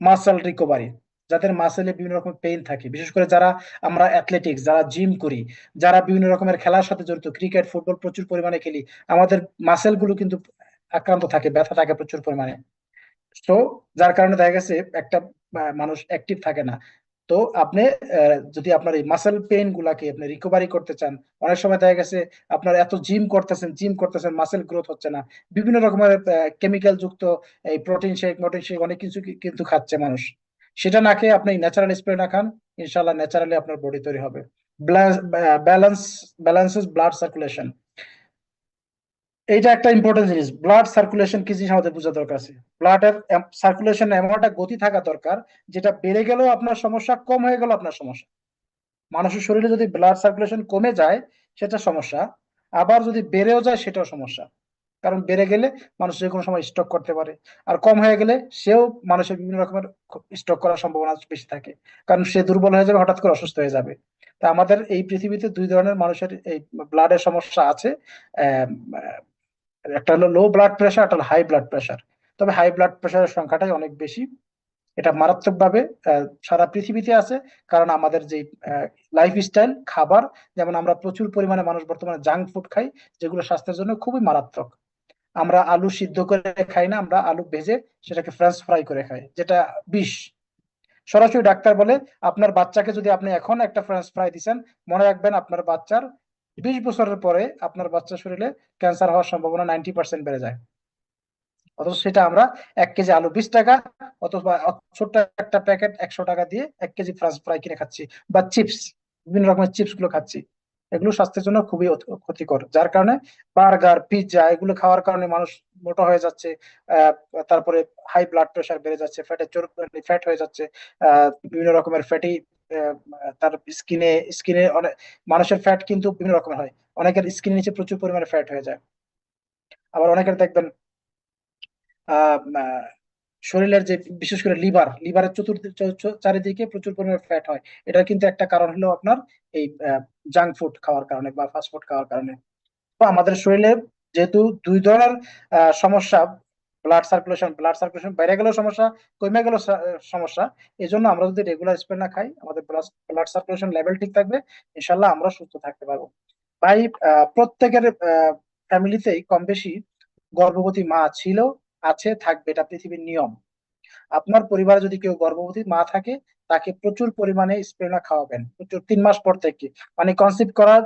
মাসেল রিকভারি, যাদের মাসেলে বিভিন্ন রকমের পেইন থাকে, বিশেষ করে যারা আমরা অ্যাথলেটিক্স, যারা জিম করি, যারা বিভিন্ন রকমের খেলার সাথে জড়িত, ক্রিকেট ফুটবল প্রচুর পরিমাণে খেলি, আমাদের মাসেল গুলো কিন্তু আক্রান্ত থাকে, ব্যথা থাকে প্রচুর পরিমাণে। তো যার কারণে দেখা গেছে একটা মানুষ অ্যাক্টিভ থাকে না। তো আপনি যদি আপনার এই মাসেল পেইন গুলাকে আপনি রিকভারি করতে চান, অনেক সময় দেখা গেছে আপনার এত জিম করতেছেন মাসেল গ্রোথ হচ্ছে না, বিভিন্ন রকমের কেমিক্যাল যুক্ত এই প্রোটিন শেক অনেক কিছু কিন্তু খাচ্ছে মানুষ। সেটা না খেয়ে আপনি ন্যাচারাল স্প্রে খান, ইনশাল্লাহ ন্যাচারালি আপনার বডি তৈরি হবে। ব্যালেন্স ব্যালেন্সেস ব্লাড সার্কুলেশন, এইটা একটা ইম্পর্টেন্ট জিনিস। ব্লাড সার্কুলেশন কি জিনিস আমাদের বোঝা দরকার আছে। ব্লাডের সার্কুলেশন এমন একটা গতি থাকা দরকার, যেটা বেড়ে গেলেও আপনার সমস্যা, কম হয়ে গেল আপনার সমস্যা। মানুষের শরীরে যদি ব্লাড সার্কুলেশন কমে যায় সেটা সমস্যা, আবার যদি বেড়েও যায় সেটাও সমস্যা। কারণ বেড়ে গেলে মানুষ যে কোনো সময় স্ট্রোক করতে পারে, আর কম হয়ে গেলে সেও মানুষের বিভিন্ন রকমের স্ট্রোক করার সম্ভাবনা বেশি থাকে, কারণ সে দুর্বল হয়ে যাবে, হঠাৎ করে অসুস্থ হয়ে যাবে। তা আমাদের এই পৃথিবীতে 2 ধরনের মানুষের এই ব্লাডের সমস্যা আছে। আহ, একটা হলো লো ব্লাড প্রেশার, একটা হলো হাই ব্লাড প্রেশার। তবে হাই ব্লাড প্রেশারের সংখ্যাটাই অনেক বেশি। এটা মারাত্মকভাবে সারা পৃথিবীতে আছে। কারণ আমাদের যে লাইফস্টাইল খাবার, যেমন আমরা প্রচুর পরিমাণে মানুষ বর্তমানে জাঙ্ক ফুড খাই, যেগুলো স্বাস্থ্যের জন্য খুবই মারাত্মক। আমরা আলু সিদ্ধ করে খাই না, আমরা আলু ভেজে সেটাকে ফ্রেঞ্চ ফ্রাই করে খাই, যেটা বিষ। সরাসরি ডাক্তার বলে আপনার বাচ্চাকে যদি আপনি এখন একটা ফ্রেঞ্চ ফ্রাই দিচ্ছেন, মনে রাখবেন আপনার বাচ্চার 20 বছরের পরে আপনার বাচ্চার শরীরে ক্যান্সার হওয়ার সম্ভাবনা 90% বেড়ে যায়। অথচ সেটা আমরা 1 কেজি আলু 20 টাকা, অথবা ছোট্ট একটা প্যাকেট 100 টাকা দিয়ে 1 কেজি ফ্রেঞ্চ ফ্রাই কিনে খাচ্ছি, বা চিপস, বিভিন্ন রকমের চিপস গুলো খাচ্ছি। এগুলো স্বাস্থ্যের জন্য খুবই ক্ষতিকর, যার কারণে বার্গার পিৎজা এগুলো খাওয়ার কারণে মানুষ মোটা হয়ে যাচ্ছে। আহ তারপরে হাই ব্লাড প্রেশার বেড়ে যাচ্ছে, ফ্যাট হয়ে যাচ্ছে, বিভিন্ন রকমের ফ্যাটি, তার স্কিনে অনেক মানুষের ফ্যাট কিন্তু বিভিন্ন রকমের হয়। অনেকের স্কিনের নিচে প্রচুর পরিমাণে ফ্যাট হয়ে যায়। আবার অনেকের দেখবেন আহ আহ, শরীরের যে বিশেষ করে লিভারের চারিদিকে প্রচুর পরিমাণে ফ্যাট হয়। এটা কিন্তু একটা কারণ হলো আপনার এই জাঙ্ক ফুড খাওয়ার কারণে বা ফাস্ট ফুড খাওয়ার কারণে। তো আমাদের শরীরে যেহেতু দুই ধরনের সমস্যা, ব্লাড সার্কুলেশন বেড়ে গেলেও সমস্যা, কমে গেলেও সমস্যা। এই জন্য আমরা যদি রেগুলার স্প্রে না খাই, আমাদের ব্লাড সার্কুলেশন লেভেল ঠিক থাকবে, ইনশাল্লাহ আমরা সুস্থ থাকতে পারবো। ভাই, প্রত্যেকের ফ্যামিলিতেই কম বেশি গর্ভবতী মা ছিল, আছে, থাকবে, এটা পৃথিবীর নিয়ম। আপনার পরিবারে যদি কেউ গর্ভবতী মা থাকে, তাকে প্রচুর পরিমাণে স্পিরুলিনা খাওয়াবেন, প্রচুর 3 মাস পর থেকে, মানে কনসিভ করার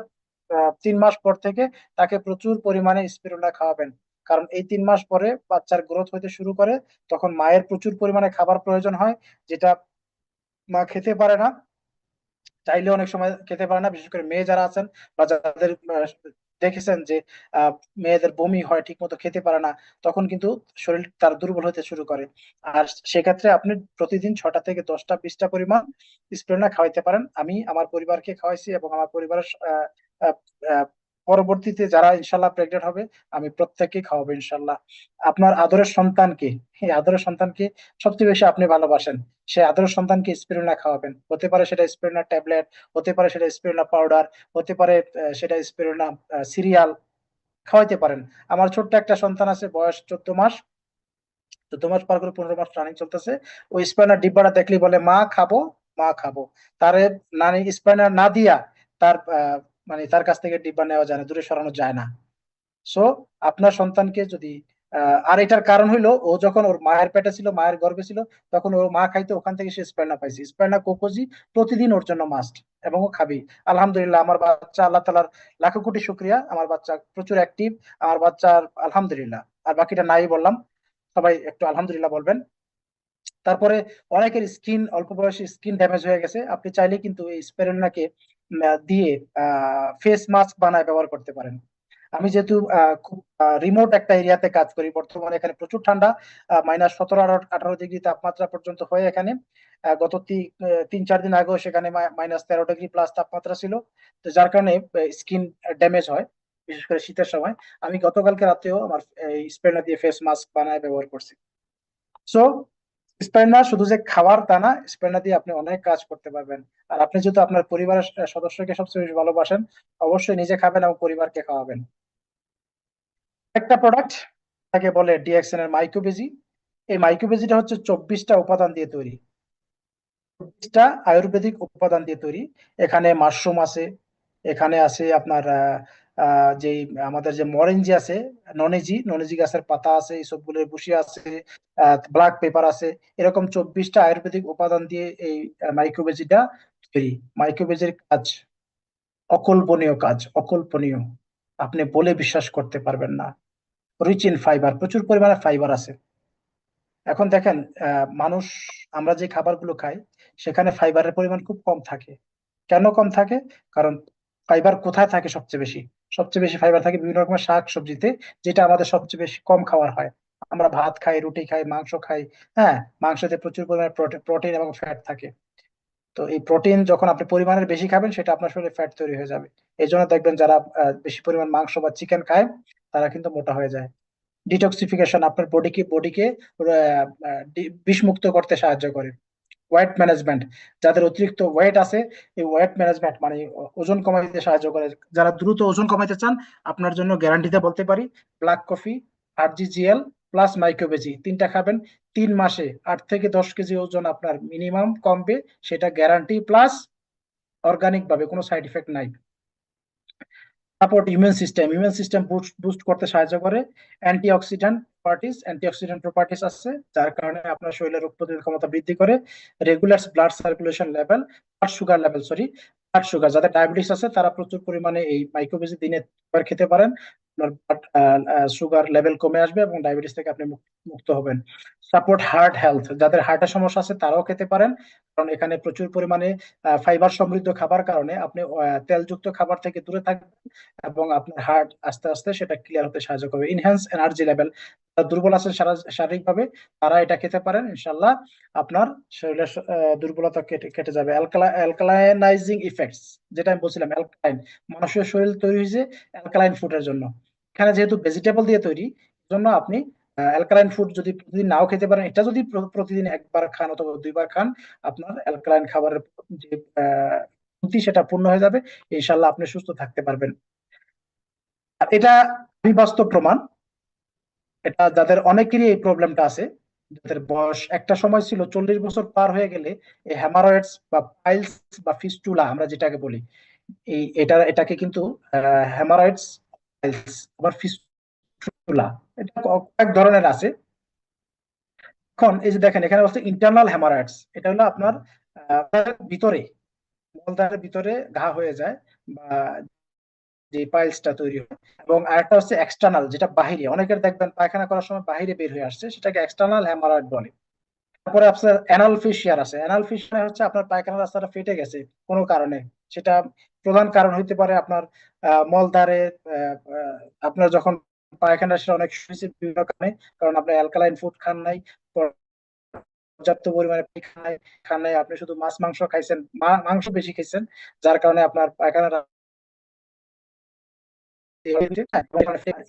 3 মাস পর থেকে তাকে প্রচুর পরিমাণে স্পিরুলিনা খাওয়াবেন। কারণ এই 3 মাস পরে বাচ্চার গ্রোথ হতে শুরু করে, তখন মায়ের প্রচুর পরিমাণে খাবার প্রয়োজন হয়, যেটা মা খেতে পারে না, চাইলে অনেক সময় খেতে পারে না। বিশেষ করে মেয়ে যারা আছেন বা যাদের দেখেছেন যে মেয়েদের বমি হয়, ঠিক মতো খেতে পারে না, তখন কিন্তু শরীর তার দুর্বল হতে শুরু করে। আর সেক্ষেত্রে আপনি প্রতিদিন 6টা থেকে 10টা 20টা পরিমাণ স্পিরুলিনা খাওয়াইতে পারেন। আমি আমার পরিবারকে খাওয়াইছি, এবং আমার পরিবারের আহ, আহ, পরবর্তীতে যারা ইনশাল্লাহ প্রেগনেন্ট হবে, আমি প্রত্যেককে খাওয়াবো ইনশাল্লাহ। আপনার আদরের সন্তানকে, এই আদরের সন্তানকে সবচেয়ে বেশি আপনি ভালোবাসেন, সে আদরের সন্তানকে স্পিরুলিনা খাওয়াবেন। হতে পারে সেটা স্পিরুলিনা ট্যাবলেট, হতে পারে সেটা স্পিরুলিনা পাউডার, হতে পারে সেটা স্পিরুলিনা সিরিয়াল, খাওয়াইতে পারেন। আমার ছোট্ট একটা সন্তান আছে, বয়স 14 মাস, 14 মাস পার করে 15 মাস রানিং চলতেছে। ওই স্পিরুলিনা ডিব্বাটা দেখলেই বলে মা খাবো, মা খাবো। তারে নানি স্পিরুলিনা না দিয়া তার মানে তার কাছ থেকে ডিব্বা নেওয়া যায় না, দূরে সরানো যায় না। সো আপনার সন্তানকে যদি আর এটার কারণ হইলো, ও যখন ওর মায়ের পেটে ছিল, মায়ের গর্ভে ছিল, তখন ওর মা খাইতো, ওখান থেকে সে স্পাইনা পাইছে, স্পাইনা কোকোজি প্রতিদিন ওর জন্য মাস্ট, এবং ও খাবি। আলহামদুলিল্লাহ, আমার বাচ্চা, আল্লাহ তালার লাখো কোটি শুক্রিয়া, আমার বাচ্চা প্রচুর অ্যাক্টিভ। আমার বাচ্চার আলহামদুলিল্লাহ। আর বাকিটা নাই বললাম, সবাই একটু আলহামদুলিল্লাহ বলবেন। তারপরে অনেকের স্কিন, অল্প বয়সে স্কিন ড্যামেজ হয়ে গেছে, আপনি চাইলে কিন্তু এই স্পেরুলিনাকে দিয়ে ফেস মাস্ক বানায় ব্যবহার করতে পারেন। আমি যেহেতু খুব রিমোট একটা এরিয়াতে কাজ করি, বর্তমানে এখানে প্রচুর ঠান্ডা, -17 18 ডিগ্রি তাপমাত্রা পর্যন্ত হয় এখানে। গত 3 4 দিন আগেও সেখানে -13 ডিগ্রি প্লাস তাপমাত্রা ছিল। তো যার কারণে স্কিন ড্যামেজ হয়, বিশেষ করে শীতের সময়। আমি গতকালকে রাতেও আমার স্প্রেনা দিয়ে ফেস মাস্ক বানায় ব্যবহার করছি। সো স্প্রেনা শুধু যে খাওয়ার তা না, স্প্রেনা দিয়ে আপনি অনেক কাজ করতে পারবেন। আর আপনি যেহেতু আপনার পরিবারের সদস্যকে সবচেয়ে বেশি ভালোবাসেন, অবশ্যই নিজে খাবেন এবং পরিবারকে খাওয়াবেন। একটা প্রোডাক্ট, তাকে বলে ডিএক্সএন এর মাইক্রোবেজি। এই মাইক্রোবেজিটা হচ্ছে 24টা উপাদান দিয়ে তৈরি, 24টা আয়ুর্বেদিক উপাদান দিয়ে তৈরি। এখানে মাশরুম আছে, এখানে আছে আপনার যে আমাদের যে মরেঞ্জি আছে, ননেজি গাছের পাতা আছে, এইসবগুলোর ভুসি আছে, ব্ল্যাক পেপার আছে। এরকম 24টা আয়ুর্বেদিক উপাদান দিয়ে এই মাইক্রোবেজিটা তৈরি। মাইক্রোবেজির কাজ অকল্পনীয়, কাজ অকল্পনীয়, আপনি বলে বিশ্বাস করতে পারবেন না। রিচ ইন ফাইবার, প্রচুর পরিমাণে ফাইবার আছে। এখন দেখেন, মানুষ, আমরা যে খাবারগুলো খাই সেখানে ফাইবারের পরিমাণ খুব কম থাকে। কেন কম থাকে? কারণ ফাইবার কোথায় থাকে সবচেয়ে বেশি? সবচেয়ে বেশি ফাইবার থাকে বিভিন্ন রকমের শাক সবজিতে, যেটা আমাদের সবচেয়ে বেশি কম খাওয়ার হয়। আমরা ভাত খাই, রুটি খাই, মাংস খাই। হ্যাঁ, মাংসতে প্রচুর পরিমাণে প্রোটিন এবং ফ্যাট থাকে। তো এই প্রোটিন যখন আপনি পরিমাণের বেশি খাবেন, সেটা আপনার শরীরে ফ্যাট তৈরি হয়ে যাবে। এই জন্য দেখবেন যারা বেশি পরিমাণ মাংস বা চিকেন খায়, তারা কিন্তু মোটা হয়ে যায়। ডিটক্সিফিকেশন আপনার বডিকে বিষমুক্ত করতে সাহায্য করে। ওয়েট ম্যানেজমেন্ট, যাদের অতিরিক্ত ওয়েট আছে, এই ওয়েট ম্যানেজমেন্ট মানে ওজন কমাইতে সাহায্য করে। যারা দ্রুত ওজন কমাইতে চান, আপনার জন্য গ্যারান্টিতে বলতে পারি ব্ল্যাক কফি, RGGL প্লাস মাইক্রোবেজি, তিনটা খাবেন 3 মাসে 8 থেকে 10 কেজি ওজন আপনার মিনিমাম কমবে, সেটা গ্যারান্টি, প্লাস অর্গানিক ভাবে কোনো সাইড ইফেক্ট নাই। সাপোর্ট ইমিউন সিস্টেম বুস্ট করতে সাহায্য করে। অ্যান্টিঅক্সিডেন্ট প্রপার্টিস আছে, যার কারণে আপনার শরীরের রোগ প্রতিরোধ ক্ষমতা বৃদ্ধি করে। Regular blood circulation level, blood sugar, যাদের ডায়াবেটিস আছে তারা প্রচুর পরিমাণে এই মাইক্রোবেজি দিনে 2 বার খেতে পারেন। আপনার সুগার লেভেল কমে আসবে এবং ডায়াবেটিস থেকে আপনি মুক্ত হবেন। সাপোর্ট হার্ট হেলথ, যাদের হার্টের সমস্যা আছে তারাও খেতে পারেন, কারণ এখানে প্রচুর পরিমাণে ফাইবার সমৃদ্ধ খাবার কারণে আপনি তেলযুক্ত খাবার থেকে দূরে থাকবেন এবং আপনার হার্ট আস্তে আস্তে সেটা ক্লিয়ার হতে সাহায্য করবে। ইনহ্যান্স এনার্জি লেভেল, দুর্বল আছেন শারীরিকভাবে, তারা এটা খেতে পারেন, ইনশাল্লাহ আপনার শরীরের দুর্বলতা কেটে কেটে যাবে। অ্যালকালাইনাইজিং ইফেক্টস, যেটা আমি বলছিলাম, অ্যালকালাইন, মানুষের শরীর তৈরি হয়েছে অ্যালকালাইন ফুডের জন্য। এখানে যেহেতু ভেজিটেবল দিয়ে তৈরি, জন্য আপনি অ্যালকালাইন ফুড যদি প্রতিদিন নাও খেতে পারেন, এটা যদি প্রতিদিন 1 বার খান অথবা 2 বার খান, আপনার অ্যালকালাইন খাবারের যে ক্ষমতা সেটা পূর্ণ হয়ে যাবে, ইনশাল্লাহ আপনি সুস্থ থাকতে পারবেন। আর এটা বাস্তব প্রমাণ, এটা যাদের অনেকেরই এই প্রবলেমটা আছে, যাদের বয়স একটা সময় ছিল 40 বছর পার হয়ে গেলে এই হ্যামারয়েডস বা পাইলস বা ফিস্টুলা আমরা যেটাকে বলি, এটাকে কিন্তু হ্যামারয়েডস, পাইলস, আবার ফিস্টুলা, এটা কয়েক ধরনের আছে। এখন এই যে দেখেন, এখানে হচ্ছে ইন্টারনাল হ্যামারয়েডস, এটা হলো আপনার ভিতরে, মলদ্বারের ভিতরে ঘা হয়ে যায় বা যে পাইলসটা তৈরি হয়। এবং আরেকটা হচ্ছে এক্সটার্নাল, যেটা বাহিরে, অনেকের দেখবেন পায়খানা করার সময় বাহিরে বের হয়ে আসছে, সেটাকে এক্সটার্নাল হ্যামারয়েড বলে। তারপরে আপনার অ্যানাল ফিশিয়ার আছে। অ্যানাল ফিশিয়ার হচ্ছে আপনার পায়খানার রাস্তাটা ফেটে গেছে কোনো কারণে, সেটা প্রধান কারণ হইতে পারে আপনার মলদ্বারে আপনার যখন পায়খানা, সেটা অনেক হয়েছে বিভিন্ন কারণে, কারণ আপনি অ্যালকালাইন ফুড খান নাই, পর্যাপ্ত পরিমাণে পানি খান নাই, আপনি শুধু মাছ মাংস খাইছেন, মাংস বেশি খাইছেন, যার কারণে আপনার পায়খানা,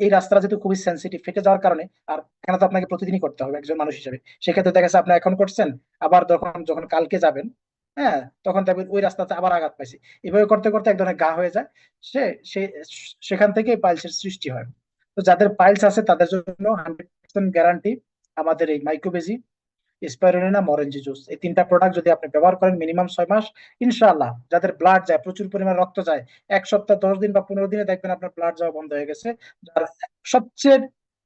এই রাস্তাটা যেহেতু খুবই সেন্সিটিভ, ফেটে যাওয়ার কারণে, আর এখানে তো আপনাকে প্রতিদিনই করতে হবে একজন মানুষ হিসেবে, সেক্ষেত্রে দেখা যাচ্ছে আপনি এখন করছেন, আবার যখন যখন কালকে যাবেন, হ্যাঁ, তখন দেখবেন ওই রাস্তাতে আবার আঘাত পাইছে, এভাবে করতে করতে এক ধরনের ঘা হয়ে যায়, সে সে- সেখান থেকে পাইলসের সৃষ্টি হয়। তো যাদের পাইলস আছে তাদের জন্য 100% গ্যারান্টি আমাদের এই মাইক্রোবেজি, স্পাইরুলিনা, মরেঞ্জি জুস, এই 3টা প্রোডাক্ট যদি আপনি ব্যবহার করেন মিনিমাম 6 মাস, ইনশাআল্লাহ, যাদের ব্লাড যায়, প্রচুর পরিমাণে রক্ত যায়, 1 সপ্তাহ 10 দিন বা 15 দিনে দেখবেন আপনার ব্লাড যাওয়া বন্ধ হয়ে গেছে। যার সবচেয়ে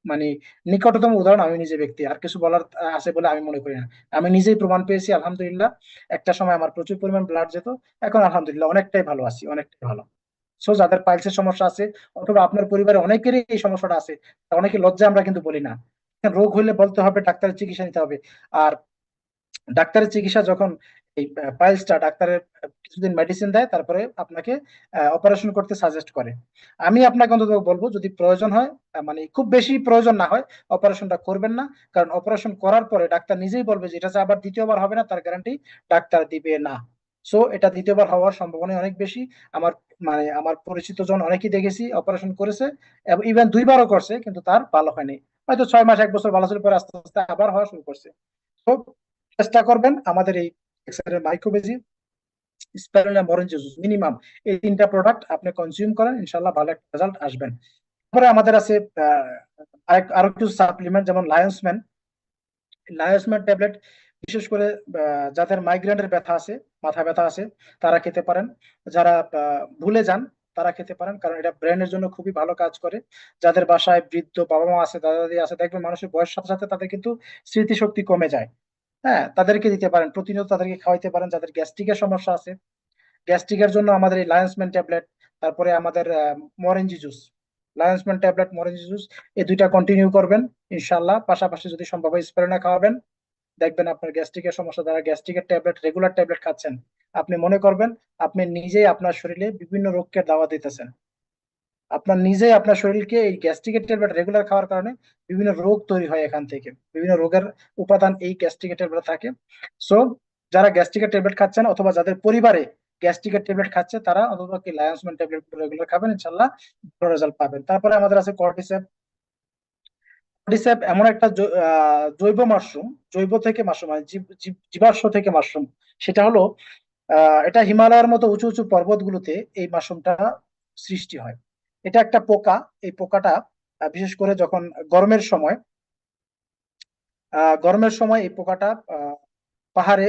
মানে নিকটতম উদাহরণ আমি নিজে ব্যক্তি, আর কিছু বলার আছে বলে আমি মনে করি না, আমি নিজেই প্রমাণ পেয়েছি আলহামদুলিল্লাহ। একটা সময় আমার প্রচুর পরিমাণ ব্লাড যেত, এখন আলহামদুলিল্লাহ অনেকটাই ভালো আছি, অনেকটাই ভালো। সো যাদের পাইলসের সমস্যা আছে অথবা আপনার পরিবারে অনেকেরই এই সমস্যাটা আছে, অনেকে লজ্জা আমরা কিন্তু বলি না, রোগ হইলে বলতে হবে ডাক্তারের চিকিৎসা নিতে হবে। আর ডাক্তারের চিকিৎসা যখন, এই পাইলসটা ডাক্তারের কিছুদিন মেডিসিন দেয়, তারপরে আপনাকে অপারেশন করতে সাজেস্ট করে। আমি আপনাকে অন্তত বলবো যদি প্রয়োজন হয়, মানে খুব বেশি প্রয়োজন না হয়, অপারেশনটা করবেন না, কারণ অপারেশন করার পরে ডাক্তার নিজেই বলবে যে এটা যে আবার দ্বিতীয়বার হবে না, তার গ্যারান্টি ডাক্তার দিবে না। সো এটা দ্বিতীয়বার হওয়ার সম্ভাবনা অনেক বেশি। আমার মানে আমার পরিচিত জন অনেকেই দেখেছি অপারেশন করেছে, এবং ইভেন 2 বারও করছে, কিন্তু তার ভালো হয়নি, হয়তো 6 মাস 1 বছর ভালো ছিল, পরে আস্তে আস্তে আবার হওয়া শুরু করছে। তো চেষ্টা করবেন আমাদের এই মাইক্রোবেজি, স্পাইরুলিনা, মরেঞ্জি জুস, মিনিমাম এই 3টা প্রোডাক্ট আপনি কনজিউম করেন, ইনশাল্লাহ ভালো একটা রেজাল্ট আসবেন। তারপরে আমাদের আছে আরো কিছু সাপ্লিমেন্ট, যেমন লায়োসম্যান ট্যাবলেট, বিশেষ করে যাদের মাইগ্রেনের ব্যথা আছে, মাথা ব্যথা আছে, তারা খেতে পারেন। যারা ভুলে যান তারা খেতে পারেন, কারণ এটা ব্রেনের জন্য খুবই ভালো কাজ করে। যাদের বাসায় বৃদ্ধ বাবা মা আছে, দাদা দাদি আছে, দেখবেন মানুষের বয়সের সাথে সাথে তাদের কিন্তু স্মৃতিশক্তি কমে যায়, হ্যাঁ, তাদেরকে দিতে পারেন, প্রতিনিয়ত তাদেরকে খাওয়াইতে পারেন। যাদের গ্যাস্ট্রিকের সমস্যা আছে, গ্যাস্ট্রিকের জন্য আমাদের এই লায়ন্সম্যান ট্যাবলেট, তারপরে আমাদের মরেঞ্জি জুস, লায়ন্সম্যান ট্যাবলেট, মরেঞ্জি জুস, এই 2টা কন্টিনিউ করবেন ইনশাল্লাহ। পাশাপাশি যদি সম্ভব হয় স্পিরুলিনা খাওয়াবেন, দেখবেন আপনার গ্যাস্ট্রিকের সমস্যা, দ্বারা গ্যাস্ট্রিকের ট্যাবলেট, রেগুলার ট্যাবলেট খাচ্ছেন, আপনি মনে করবেন আপনি নিজেই আপনার শরীরে বিভিন্ন রোগকে দাওয়া দিতেছেন। আপনার নিজেই আপনার শরীরকে এই গ্যাস্ট্রিকের ট্যাবলেট রেগুলার খাওয়ার কারণে বিভিন্ন রোগ তৈরি হয়, এখান থেকে বিভিন্ন রোগের উপাদান এই গ্যাস্ট্রিকের ট্যাবলেট থাকে। সো যারা গ্যাস্ট্রিকের ট্যাবলেট খাচ্ছেন অথবা যাদের পরিবারে গ্যাস্ট্রিকের ট্যাবলেট খাচ্ছে, তারা অন্তত কি লায়ন্সম্যান ট্যাবলেট রেগুলার খাবেন, ইনশাল্লাহ ভালো রেজাল্ট পাবেন। তারপরে আমাদের আছে কর্টিসেপ। কর্টিসেপ এমন একটা জৈব মাশরুম, জৈব থেকে মাশরুম, মানে জীবাশ্ম থেকে মাশরুম। সেটা হলো এটা হিমালয়ের মতো উঁচু উঁচু পর্বতগুলোতে এই মাশরুমটা সৃষ্টি হয়। এটা একটা পোকা, এই পোকাটা বিশেষ করে যখন গরমের সময় গরমের সময় এই পোকাটা পাহাড়ে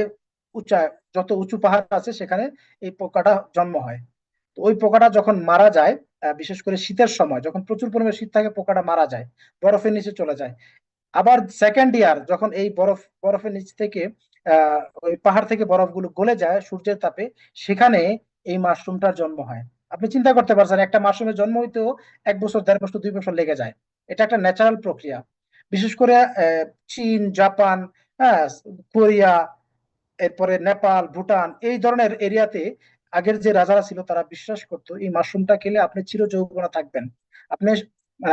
উঁচা, যত উঁচু পাহাড় আছে সেখানে এই পোকাটা জন্ম হয়। তো ওই পোকাটা যখন মারা যায়, বিশেষ করে শীতের সময় যখন প্রচুর পরিমাণে শীত থাকে, পোকাটা মারা যায়, বরফের নিচে চলে যায়। আবার সেকেন্ড ইয়ার যখন এই বরফের নিচ থেকে ওই পাহাড় থেকে বরফগুলো গলে যায় সূর্যের তাপে, সেখানে এই মাশরুমটার জন্ম হয়। আপনি চিন্তা করতে পারছেন, একটা মাশরুমের জন্ম হইতেও 1 বছর, 1.5 বছর, 2 বছর লেগে যায়। এটা একটা ন্যাচারাল প্রক্রিয়া। বিশেষ করে চীন, জাপান, হ্যাঁ, কোরিয়া, এরপরে নেপাল, ভুটান, এই ধরনের এরিয়াতে আগের যে রাজারা ছিল তারা বিশ্বাস করতো এই মাশরুমটা খেলে আপনি চির যৌবনা থাকবেন। আপনি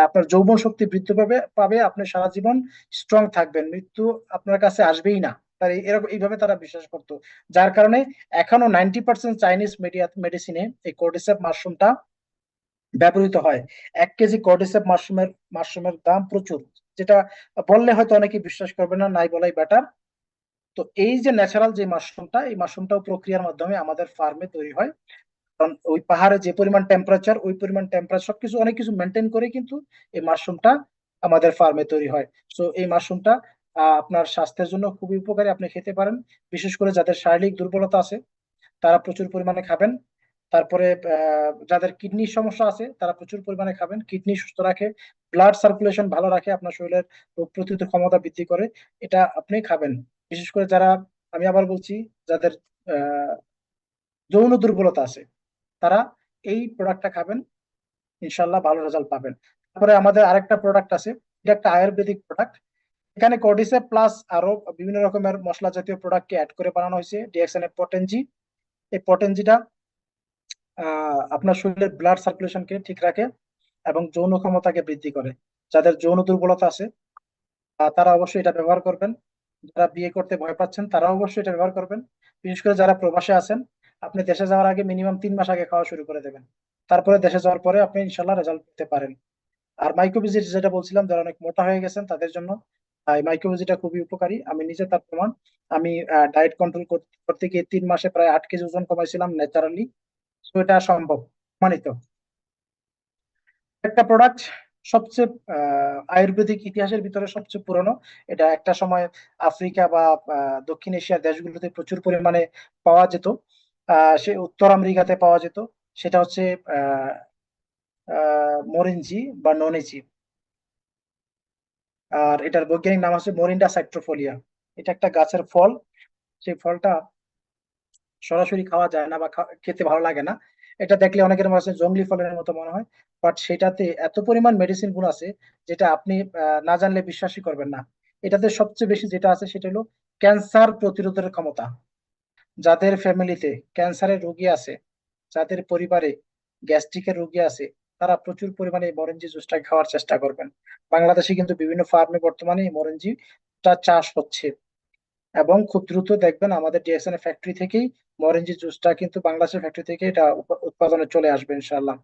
আপনার যৌবন শক্তি বৃদ্ধি পাবে পাবে, আপনি সারা জীবন স্ট্রং থাকবেন, মৃত্যু আপনার কাছে আসবেই না। তার এরকম এইভাবে তারা বিশ্বাস করতো। যার কারণে এখনো 90% চাইনিজ মেডিসিনে এই কর্ডিসেপ মাশরুমটা ব্যবহৃত হয়। 1 কেজি কর্ডিসেপ মাশরুমের দাম প্রচুর, যেটা বললে হয়তো অনেকে বিশ্বাস করবে না, নাই বলাই বেটার। তো এই যে ন্যাচারাল যে মাশরুমটা, এই মাশরুমটাও প্রক্রিয়ার মাধ্যমে আমাদের ফার্মে তৈরি হয়। কারণ ওই পাহাড়ে যে পরিমাণ টেম্পারেচার, ওই পরিমাণ টেম্পারেচার সবকিছু অনেক কিছু মেনটেন করে কিন্তু এই মাশরুমটা আমাদের ফার্মে তৈরি হয়। তো এই মাশরুমটা আপনার স্বাস্থ্যের জন্য খুবই উপকারী, আপনি খেতে পারেন। বিশেষ করে যাদের শারীরিক দুর্বলতা আছে তারা প্রচুর পরিমাণে খাবেন। তারপরে যাদের কিডনির সমস্যা আছে তারা প্রচুর পরিমাণে খাবেন, কিডনি সুস্থ রাখে, ব্লাড সার্কুলেশন ভালো রাখে, আপনার শরীরের রোগ প্রতিরোধ ক্ষমতা বৃদ্ধি করে। এটা আপনি খাবেন। বিশেষ করে যারা, আমি আবার বলছি, যাদের আহ যৌন দুর্বলতা আছে তারা এই প্রোডাক্টটা খাবেন, ইনশাল্লাহ ভালো রেজাল্ট পাবেন। তারপরে আমাদের আরেকটা প্রোডাক্ট আছে, এটা একটা আয়ুর্বেদিক প্রোডাক্ট। এখানে কর্ডিসেপ প্লাস আরো বিভিন্ন রকমের মশলা জাতীয় প্রোডাক্টকে অ্যাড করে বানানো হয়েছে ডিএক্সএন এর পটেনজি। এই পটেনজিটা আপনার শরীরের ব্লাড সার্কুলেশনকে ঠিক রাখে এবং যৌন ক্ষমতাকে বৃদ্ধি করে। যাদের যৌন দুর্বলতা আছে তারা অবশ্যই এটা ব্যবহার করবেন। যারা বিয়ে করতে ভয় পাচ্ছেন তারা অবশ্যই এটা ব্যবহার করবেন। বিশেষ করে যারা প্রবাসে আছেন, আপনি দেশে যাওয়ার আগে মিনিমাম 3 মাস আগে খাওয়া শুরু করে দেবেন। তারপরে দেশে যাওয়ার পরে আপনি ইনশাল্লাহ রেজাল্ট পেতে পারেন। আর মাইক্রোভিজিট যেটা বলছিলাম, যারা অনেক মোটা হয়ে গেছেন তাদের জন্য এই মাইক্রোভিজিটা খুবই উপকারী। আমি নিজে তার প্রমাণ। আমি ডায়েট কন্ট্রোল করতে গিয়ে 3 মাসে প্রায় 8 কেজি ওজন কমাইছিলাম ন্যাচারালি। তো এটা সম্ভব, মানিত একটা প্রোডাক্ট। সবচেয়ে আয়ুর্বেদিক ইতিহাসের ভিতরে সবচেয়ে পুরনো। এটা একটা সময় আফ্রিকা বা দক্ষিণ এশিয়ার দেশগুলোতে প্রচুর পরিমাণে পাওয়া যেত। সে উত্তর আমেরিকাতে পাওয়া যেত। সেটা হচ্ছে আহ মরিনজি বা ননিজি। আর এটার বৈজ্ঞানিক নাম হচ্ছে মোরিন্ডা সাইট্রোফোলিয়া। এটা একটা গাছের ফল। সেই ফলটা সরাসরি খাওয়া যায় না বা খেতে ভালো লাগে না। এটা দেখলে অনেকের কাছে জংলি ফলের মতো মনে হয়, বাট সেটাতে এত পরিমাণ মেডিসিন গুণ আছে যেটা আপনি না জানলে বিশ্বাসই করবেন না। এটাতে সবচেয়ে বেশি যেটা আছে সেটা হলো ক্যান্সার প্রতিরোধের ক্ষমতা। যাদের ফ্যামিলিতে ক্যান্সারের রোগী আছে, যাদের পরিবারে গ্যাস্ট্রিকের রোগী আছে, তারা প্রচুর পরিমাণে এই মরেঞ্জি জুসটা খাওয়ার চেষ্টা করবেন। বাংলাদেশে কিন্তু বিভিন্ন ফার্মে বর্তমানে এই মরেঞ্জিটা চাষ হচ্ছে এবং খুব দ্রুত দেখবেন আমাদের ডিএসএন ফ্যাক্টরি থেকেই মরেঞ্জি জুসটা কিন্তু বাংলাদেশের ফ্যাক্টরি থেকে এটা উৎপাদনে চলে আসবে ইনশাআল্লাহ।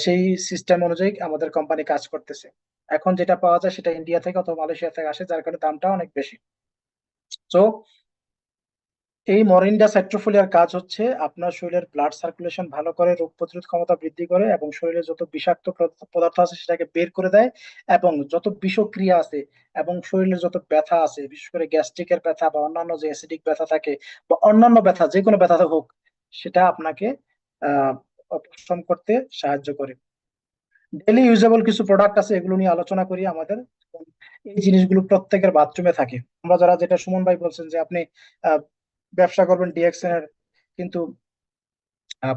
সেই সিস্টেম অনুযায়ী আমাদের কোম্পানি কাজ করতেছে। এখন যেটা পাওয়া যায় সেটা ইন্ডিয়া থেকে অথবা মালয়েশিয়া থেকে আসে, যার কারণে দামটা অনেক বেশি। তো এই মরিন্ডা সাইট্রোফোলিয়ার কাজ হচ্ছে আপনার শরীরের ব্লাড সার্কুলেশন ভালো করে, রোগ প্রতিরোধ ক্ষমতা বৃদ্ধি করে এবং শরীরে যত বিষাক্ত পদার্থ আছে সেটাকে বের করে দেয়। এবং যত বিষক্রিয়া আছে এবং শরীরের যত ব্যথা আছে, বিশেষ করে গ্যাস্ট্রিকের ব্যথা বা অন্যান্য যে অ্যাসিডিক ব্যথা থাকে বা অন্যান্য ব্যথা, যে কোনো ব্যথা হোক, সেটা আপনাকে আহ উপশম করতে সাহায্য করে। ডেলি ইউজেবল কিছু প্রোডাক্ট আছে, এগুলো নিয়ে আলোচনা করি আমাদের। এই জিনিসগুলো প্রত্যেকের বাথরুমে থাকে। আমরা যারা, যেটা সুমন ভাই বলছেন যে আপনি আহ, ব্যবসা করবেন ডিএক্সএন এর, কিন্তু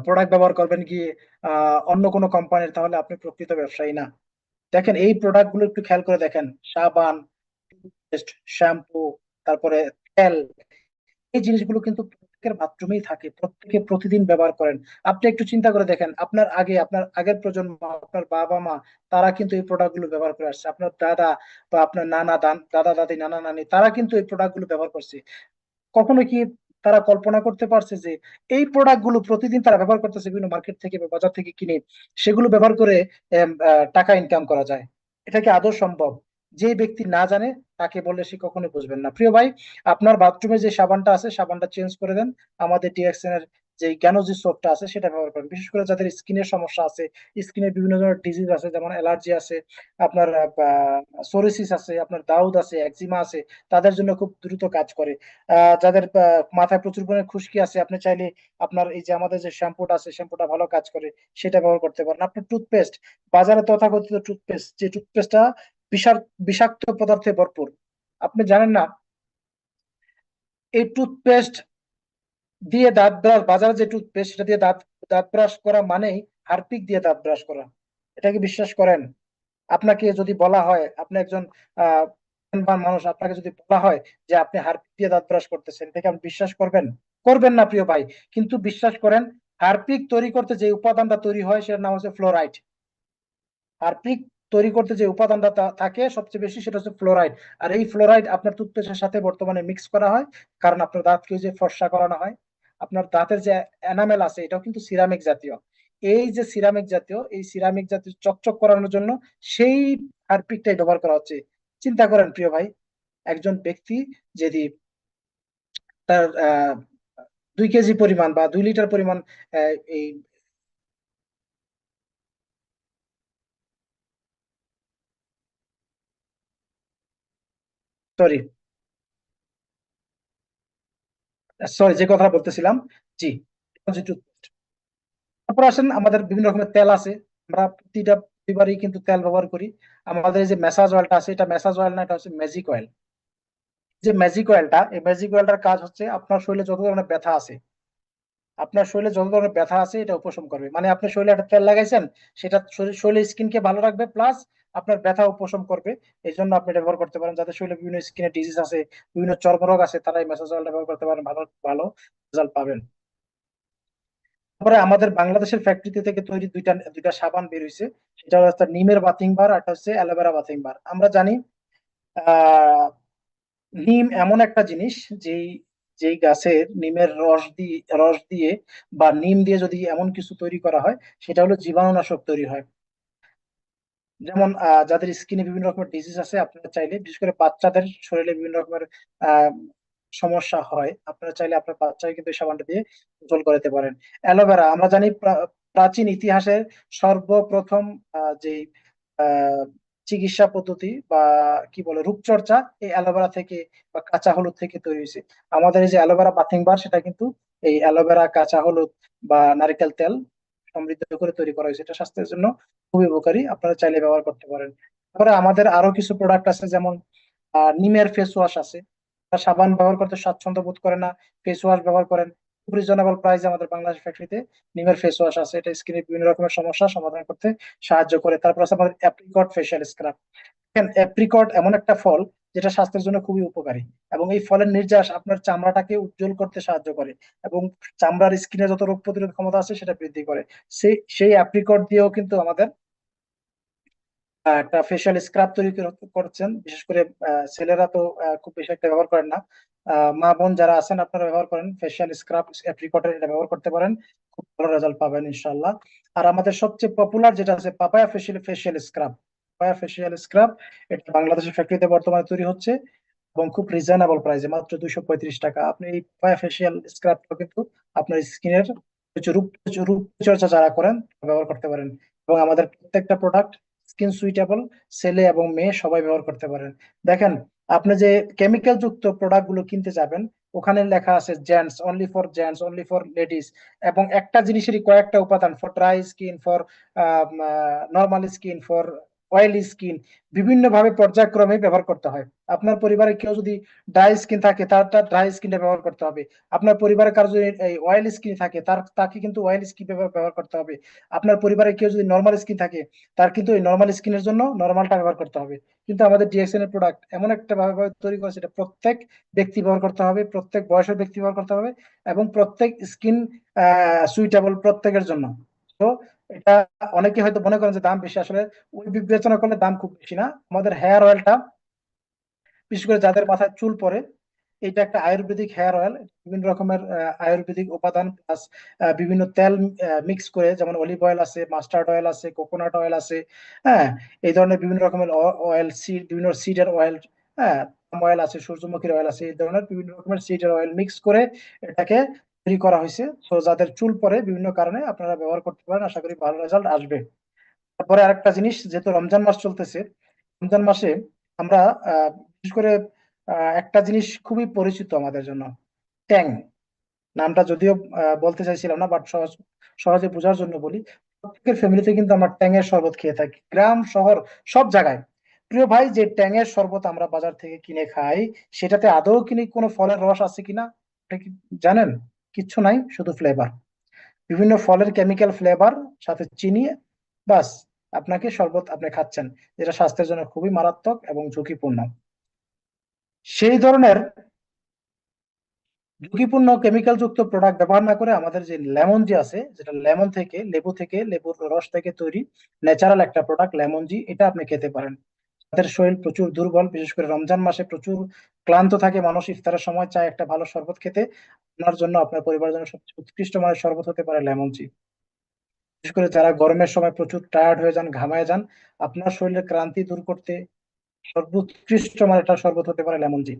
প্রোডাক্ট ব্যবহার করবেন গিয়ে অন্য কোনো কোম্পানির, তাহলে আপনি প্রকৃত ব্যবসায়ী না। দেখেন এই প্রোডাক্ট গুলো একটু খেয়াল করে দেখেন, সাবান, শ্যাম্পু, তারপরে তেল, এই জিনিসগুলো কিন্তু প্রত্যেকের বাথরুমেই থাকে, প্রত্যেকে প্রতিদিন ব্যবহার করেন। আপনি একটু চিন্তা করে দেখেন, আপনার আগের প্রজন্ম, আপনার বাবা মা, তারা কিন্তু এই প্রোডাক্ট গুলো ব্যবহার করে আসছে। আপনার দাদা বা আপনার দাদা দাদি, নানা নানি, তারা কিন্তু এই প্রোডাক্ট গুলো ব্যবহার করছে। কখনো কি তারা কল্পনা করতে পারছে যে এই প্রোডাক্ট গুলো প্রতিদিন তারা ব্যবহার করতেছে, বিভিন্ন মার্কেট থেকে বা বাজার থেকে কিনে সেগুলো ব্যবহার করে টাকা ইনকাম করা যায়? এটা কি আদৌ সম্ভব? যে ব্যক্তি না জানে তাকে বললে সে কখনোই বুঝবেন না। প্রিয় ভাই, আপনার বাথরুমে যে সাবানটা আছে সাবানটা চেঞ্জ করে দেন। আমাদের ডিএক্সএন এর যে জ্ঞানজি সোপটা আছে সেটা ব্যবহার করেন, বিশেষ করে যাদের স্কিনের সমস্যা আছে, স্কিনের বিভিন্ন ধরনের ডিজিজ আছে, যেমন অ্যালার্জি আছে, আপনার সোরিসিস আছে, আপনার দাউদ আছে, একজিমা আছে, তাদের জন্য খুব দ্রুত কাজ করে। যাদের মাথায় প্রচুর পরিমাণে খুশকি আছে, আপনি চাইলে আপনার এই যে আমাদের যে শ্যাম্পুটা আছে, শ্যাম্পুটা ভালো কাজ করে, সেটা ব্যবহার করতে পারেন। আপনার টুথপেস্ট, বাজারে তথাকথিত টুথপেস্ট, যে টুথপেস্টটা বিষাক্ত পদার্থে ভরপুর, আপনি জানেন না? এই টুথপেস্ট দিয়ে দাঁত ব্রাশ, বাজারে যে টুথপেস্ট সেটা দিয়ে দাঁত দাঁত ব্রাশ করা মানেই হারপিক দিয়ে দাঁত ব্রাশ করা। এটা কি বিশ্বাস করেন? আপনাকে যদি বলা হয়, আপনি একজন আহ জ্ঞানবান মানুষ, আপনাকে যদি বলা হয় যে আপনি হারপিক দিয়ে দাঁত ব্রাশ করতেছেন, এটাকে আপনি বিশ্বাস করবেন? করবেন না প্রিয় ভাই। কিন্তু বিশ্বাস করেন, হারপিক তৈরি করতে যে উপাদানটা তৈরি হয় সেটার নাম হচ্ছে ফ্লোরাইড। হারপিক তৈরি করতে যে উপাদানটা থাকে সবচেয়ে বেশি, সেটা হচ্ছে ফ্লোরাইড। আর এই ফ্লোরাইড আপনার টুথপেস্টের সাথে বর্তমানে মিক্স করা হয়, কারণ আপনার দাঁতকে যে ফর্সা করানো হয়। আপনার দাঁতের যে এনামেল আছে এটাও কিন্তু সিরামিক জাতীয়। এই যে সিরামিক জাতীয়, এই সিরামিক জাতীয় চকচক করানোর জন্য সেই হারপিকটাই ব্যবহার করা হচ্ছে। চিন্তা করেন প্রিয় ভাই, একজন ব্যক্তি যদি তার 2 কেজি পরিমাণ বা 2 লিটার পরিমাণ এই, সরি সরি, যে কথা বলতেছিলাম, জি, তারপর আসেন আমাদের বিভিন্ন রকমের তেল আছে। আমরা প্রতিটা পরিবারই কিন্তু তেল ব্যবহার করি। আমাদের এই যে ম্যাসাজ অয়েলটা আছে, এটা ম্যাসাজ অয়েল না, এটা হচ্ছে ম্যাজিক অয়েল। যে ম্যাজিক অয়েলটা, এই ম্যাজিক অয়েলটার কাজ হচ্ছে আপনার শরীরে যত ধরনের ব্যথা আছে, আপনার শরীরে যত ধরনের ব্যথা আছে এটা উপশম করবে। মানে আপনি শরীরে একটা তেল লাগাইছেন, সেটা শরীরের স্কিনকে ভালো রাখবে, প্লাস আপনার ব্যথা উপশম করবে। এই জন্য আপনি এটা ব্যবহার করতে পারেন। যাদের শরীরে বিভিন্ন স্কিনের ডিজিজ আছে, বিভিন্ন চর্মরোগ আছে, তারা এই ম্যাসাজ অয়েলটা ব্যবহার করতে পারেন, ভালো ভালো রেজাল্ট পাবেন। তারপরে আমাদের বাংলাদেশের ফ্যাক্টরিতে থেকে তৈরি দুইটা দুইটা সাবান বের হয়েছে। সেটা হচ্ছে নিমের বাথিং বার, আর একটা হচ্ছে অ্যালোভেরা বাথিং বার। আমরা জানি আহ নিম এমন একটা জিনিস, যেই যেই গাছের নিমের রস দিয়ে বা নিম দিয়ে যদি এমন কিছু তৈরি করা হয়, সেটা হলো জীবাণুনাশক তৈরি হয়। যেমন যাদের স্কিনে বিভিন্ন রকমের ডিজিজ আছে, আপনারা চাইলে, বিশেষ করে বাচ্চাদের শরীরে বিভিন্ন রকমের আহ সমস্যা হয়, আপনারা চাইলে আপনার বাচ্চাকে কিন্তু এই সাবানটা দিয়ে গোসল করাতে পারেন। অ্যালোভেরা, আমরা জানি প্রাচীন ইতিহাসে সর্বপ্রথম যে আহ চিকিৎসা পদ্ধতি বা কি বলে রূপচর্চা, এই অ্যালোভেরা থেকে বা কাঁচা হলুদ থেকে তৈরি হয়েছে। আমাদের এই যে অ্যালোভেরা বাথিং বার, সেটা কিন্তু এই অ্যালোভেরা, কাঁচা হলুদ বা নারকেল তেল সমৃদ্ধ করে তৈরি করা হয়েছে। এটা স্বাস্থ্যের জন্য খুবই উপকারী, আপনারা চাইলে ব্যবহার করতে পারেন। তারপরে আমাদের আরো কিছু প্রোডাক্ট আছে, যেমন নিমের ফেস ওয়াশ আছে। যারা সাবান ব্যবহার করতে স্বাচ্ছন্দ্য বোধ করে না, ফেস ওয়াশ ব্যবহার করেন। খুব রিজনেবল প্রাইসে আমাদের বাংলাদেশ ফ্যাক্টরিতে নিমের ফেস ওয়াশ আছে, এটা স্কিনের বিভিন্ন রকমের সমস্যা সমাধান করতে সাহায্য করে। তারপর আছে আমাদের অ্যাপ্রিকট ফেশিয়াল স্ক্রাব। অ্যাপ্রিকট এমন একটা ফল যেটা স্বাস্থ্যের জন্য খুবই উপকারী, এবং এই ফলের নির্যাস আপনার চামড়াটাকে উজ্জ্বল করতে সাহায্য করে, এবং চামড়ার স্কিনে যত রোগ প্রতিরোধ ক্ষমতা আছে সেটা বৃদ্ধি করে। সেই অ্যাপ্রিকট দিয়েও কিন্তু আমাদের একটা ফেশিয়াল স্ক্রাব তৈরি করছেন। বিশেষ করে ছেলেরা তো খুব বেশি একটা ব্যবহার করেন না, মা বোন যারা আছেন আপনারা ব্যবহার করেন ফেশিয়াল স্ক্রাব অ্যাপ্রিকটের, এটা ব্যবহার করতে পারেন, খুব ভালো রেজাল্ট পাবেন ইনশাল্লাহ। আর আমাদের সবচেয়ে পপুলার যেটা আছে papaya facial facial scrub. Papaya facial scrub, এটা বাংলাদেশের ফ্যাক্টরিতে বর্তমানে তৈরি হচ্ছে, এবং খুব রিজনেবল প্রাইসে, মাত্র 235 টাকা। আপনি এই পাপায়া ফেশিয়াল স্ক্রাবটা কিন্তু আপনার স্কিনের রূপ চর্চা যারা করেন ব্যবহার করতে পারেন। এবং আমাদের প্রত্যেকটা প্রোডাক্ট স্কিন সুইটেবল, ছেলে এবং মেয়ে সবাই ব্যবহার করতে পারেন। দেখেন, আপনি যে কেমিক্যাল যুক্ত প্রোডাক্ট গুলো কিনতে যাবেন, ওখানে লেখা আছে gents only, for gents only, for ladies, এবং একটা জিনিসেরই কয়েকটা উপাদান, for dry skin, for normal skin, for oily skin, বিভিন্ন ভাবে পর্যায়ক্রমে ব্যবহার করতে হয়। আপনার পরিবারে কেউ যদি ড্রাই স্কিন থাকে, তার ড্রাই স্কিনটা ব্যবহার করতে হবে। আপনার পরিবারে কারো যদি অয়েল স্কিন থাকে, তাকে কিন্তু অয়েল স্কিন ব্যবহার করতে হবে। আপনার পরিবারে কেউ যদি নর্মাল স্কিন থাকে, তার কিন্তু ওই নর্মাল স্কিনের জন্য নর্মালটা ব্যবহার করতে হবে। কিন্তু আমাদের ডিএক্সএন এর প্রোডাক্ট এমন একটা ভাবে তৈরি করেছে, এটা প্রত্যেক ব্যক্তি ব্যবহার করতে হবে, প্রত্যেক বয়সের ব্যক্তি ব্যবহার করতে হবে, এবং প্রত্যেক স্কিন সুইটেবল প্রত্যেকের জন্য। তো এটা, অনেকে হয়তো মনে করেন যে দাম বেশি, আসলে ওই বিবেচনা করলে দাম খুব বেশি না। আমাদের হেয়ার অয়েলটা, বিশেষ করে যাদের মাথায় চুল পড়ে, এটা একটা আয়ুর্বেদিক হেয়ার অয়েল। বিভিন্ন রকমের আয়ুর্বেদিক উপাদান প্লাস বিভিন্ন তেল মিক্স করে, যেমন অলিভ অয়েল আছে, মাস্টার্ড অয়েল আছে, কোকোনাট অয়েল আছে, হ্যাঁ, এই ধরনের বিভিন্ন রকমের অয়েল, সিড, বিভিন্ন সিডের অয়েল, হ্যাঁ, পাম অয়েল আছে, সূর্যমুখীর অয়েল আছে, এই ধরনের বিভিন্ন রকমের সিডের অয়েল মিক্স করে এটাকে তৈরি করা হয়েছে। তো যাদের চুল পড়ে বিভিন্ন কারণে আপনারা ব্যবহার করতে পারেন, আশা করি ভালো রেজাল্ট আসবে। তারপরে আরেকটা জিনিস, যেহেতু রমজান মাস চলতেছে, রমজান মাসে আমরা বিশেষ করে একটা জিনিস খুবই পরিচিত আমাদের জন্য, ট্যাং। নামটা যদিও বলতে চাইছিলাম না, বাট সহজে বোঝার জন্য বলি। প্রত্যেকের ফ্যামিলিতে কিন্তু আমরা ট্যাঙের শরবত খেয়ে থাকি, গ্রাম শহর সব জায়গায়। প্রিয় ভাই, যে ট্যাঙের শরবত আমরা বাজার থেকে কিনে খাই, সেটাতে আদৌ কিনে কোনো ফলের রস আছে কিনা এটা কি জানেন? কিচ্ছু নাই, শুধু ফ্লেভার, বিভিন্ন ফলের কেমিক্যাল ফ্লেভার, সাথে চিনি, বাস। আপনাকে শরবত আপনি খাচ্ছেন, যেটা স্বাস্থ্যের জন্য খুবই মারাত্মক এবং ঝুঁকিপূর্ণ। সেই ধরনের ঝুঁকিপূর্ণ কেমিক্যাল যুক্ত প্রোডাক্ট ব্যবহার না করে আমাদের যে লেমন জি আছে, যেটা লেমন থেকে, লেবুর রস থেকে তৈরি ন্যাচারাল একটা প্রোডাক্ট লেমন জি, এটা আপনি খেতে পারেন। তাদের শরীর প্রচুর দুর্বল, বিশেষ করে রমজান মাসে প্রচুর ক্লান্ত থাকে মানুষ, ইফতারের সময় চায় একটা ভালো শরবত খেতে। আপনার জন্য, আপনার পরিবারের জন্য সবচেয়ে উৎকৃষ্ট মানের শরবত হতে পারে লেমন জি। বিশেষ করে যারা গরমের সময় প্রচুর টায়ার্ড হয়ে যান, ঘামায় যান, আপনার শরীরের ক্লান্তি দূর করতে সর্বোৎকৃষ্ট মানের একটা শরবত হতে পারে লেমন জি।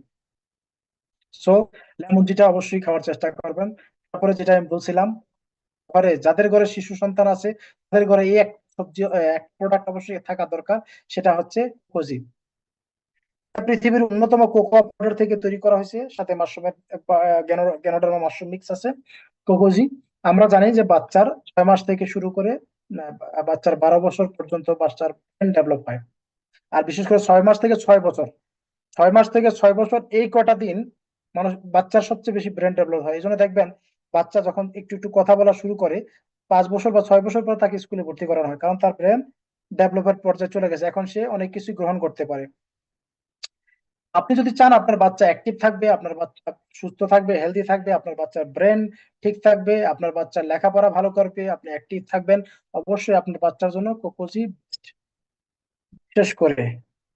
সো লেমন জিটা অবশ্যই খাওয়ার চেষ্টা করবেন। তারপরে যেটা আমি বলছিলাম, ঘরে যাদের ঘরে শিশু সন্তান আছে, তাদের ঘরে এই এক সবজি, এক প্রোডাক্ট অবশ্যই থাকা দরকার, সেটা হচ্ছে কোকোজি। পৃথিবীর অন্যতম কোকোয়া পাউডার থেকে তৈরি করা হয়েছে, সাথে মাশরুমের গ্যানোডার্মা মাশরুম মিক্স আছে। কোকোজি, আমরা জানি যে বাচ্চার 6 মাস থেকে শুরু করে বাচ্চার 12 বছর পর্যন্ত বাচ্চার ব্রেন ডেভেলপ হয়। আর বিশেষ করে 6 মাস থেকে 6 বছর, 6 মাস থেকে 6 বছর এই কটা দিন মানুষ, বাচ্চার সবচেয়ে বেশি ব্রেন ডেভেলপ হয়। এই জন্য দেখবেন বাচ্চা যখন একটু একটু কথা বলা শুরু করে, 5 বছর বা 6 বছর পর তাকে স্কুলে ভর্তি করানো হয়, কারণ তার ব্রেন ডেভেলপের পর্যায়ে চলে গেছে, এখন সে অনেক কিছু গ্রহণ করতে পারে। আপনি যদি চান আপনার বাচ্চা অ্যাক্টিভ থাকবে, আপনার বাচ্চা সুস্থ থাকবে, হেলদি থাকবে, আপনার বাচ্চার ব্রেন ঠিক থাকবে, আপনার বাচ্চা লেখাপড়া ভালো করবে, আপনি অ্যাক্টিভ থাকবেন, অবশ্যই আপনার বাচ্চার জন্য কোকোজি। বিশেষ করে,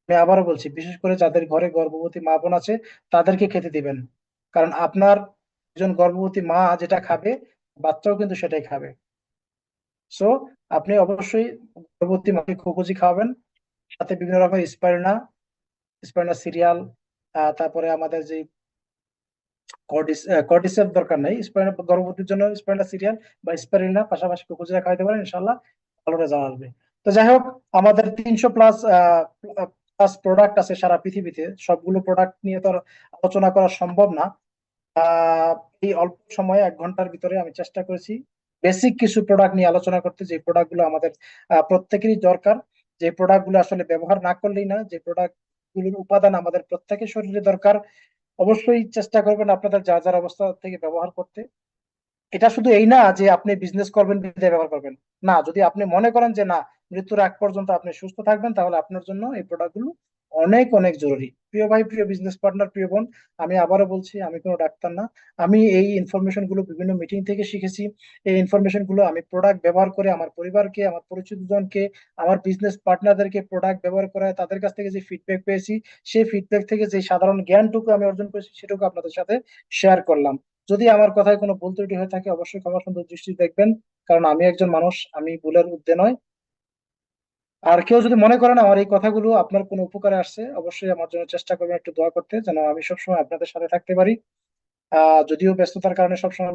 আমি আবারও বলছি, বিশেষ করে যাদের ঘরে গর্ভবতী মা বোন আছে, তাদেরকে খেতে দিবেন। কারণ আপনার একজন গর্ভবতী মা যেটা খাবে, বাচ্চাও কিন্তু সেটাই খাবে। সো আপনি অবশ্যই গর্ভবতী মাকে খোকোজি খাওয়াবেন, সাথে বিভিন্ন রকমের স্পাইরুনা, সিরিয়াল, তারপরে আমাদের যে কর্ডিসের দরকার নাই, গর্ভবতীর জন্য স্পাইরুনা সিরিয়াল বা স্পাইরুনা পাশাপাশি খোকোজিরা খাওয়াইতে পারেন, ইনশাল্লাহ ভালো রেজাল্ট আসবে। তো যাই হোক, আমাদের 300 প্লাস প্রোডাক্ট আছে সারা পৃথিবীতে, সবগুলো প্রোডাক্ট নিয়ে তো আর আলোচনা করা সম্ভব না। আহ এই অল্প সময়ে 1 ঘন্টার ভিতরে আমি চেষ্টা করেছি বেসিক কিছু প্রোডাক্ট নিয়ে আলোচনা করতে, যে প্রোডাক্ট গুলো আমাদের প্রত্যেকেরই দরকার, যে প্রোডাক্ট গুলো আসলে ব্যবহার না করলেই না, যে প্রোডাক্ট গুলোর উপাদান আমাদের প্রত্যেকের শরীরে দরকার। অবশ্যই চেষ্টা করবেন আপনাদের যার যার অবস্থা থেকে ব্যবহার করতে। এটা শুধু এই না যে আপনি বিজনেস করবেন বিধায় ব্যবহার করবেন, না, যদি আপনি মনে করেন যে না, মৃত্যুর আগ পর্যন্ত আপনি সুস্থ থাকবেন, তাহলে আপনার জন্য এই প্রোডাক্ট গুলো অনেক অনেক জরুরি। প্রিয় ভাই, প্রিয় বিজনেস পার্টনার, প্রিয় বোন, আমি আবারও বলছি, আমি কোনো ডাক্তার না। আমি এই ইনফরমেশন গুলো বিভিন্ন মিটিং থেকে শিখেছি। এই ইনফরমেশন গুলো আমি প্রোডাক্ট ব্যবহার করে আমার পরিবারকে, আমার পরিচিত জনকে, আমার বিজনেস পার্টনারদেরকে প্রোডাক্ট ব্যবহার করে তাদের কাছ থেকে যে ফিডব্যাক পেয়েছি, সেই ফিডব্যাক থেকে যে সাধারণ জ্ঞানটুকু আমি অর্জন করেছি, সেটুকু আপনাদের সাথে শেয়ার করলাম। যদি আমার কথায় কোনো ভুল ত্রুটি হয়ে থাকে, অবশ্যই ক্ষমা সুন্দর দৃষ্টি দেখবেন, কারণ আমি একজন মানুষ, আমি ভুলের ঊর্ধ্বে নয়। আর কেউ যদি মনে করেন আমার এই কথাগুলো আপনার কোনো উপকারে আসছে, অবশ্যই আমার জন্য চেষ্টা করবেন একটু দোয়া করতে, যেন আমি সবসময় আপনাদের সাথে থাকতে পারি। যদিও ব্যস্ততার কারণে সবসময়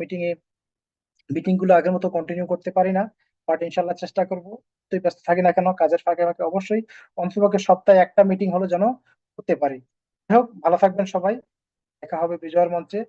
মিটিং গুলো আগের মতো কন্টিনিউ করতে পারি না, বাট ইনশাল্লাহ চেষ্টা করবো। তুই ব্যস্ত থাকি না কেন, কাজের ফাঁকে ফাঁকে অবশ্যই অন্ততপক্ষে সপ্তাহে একটা মিটিং হলো যেন করতে পারি। যাই হোক, ভালো থাকবেন সবাই, দেখা হবে বিজয়ের মঞ্চে।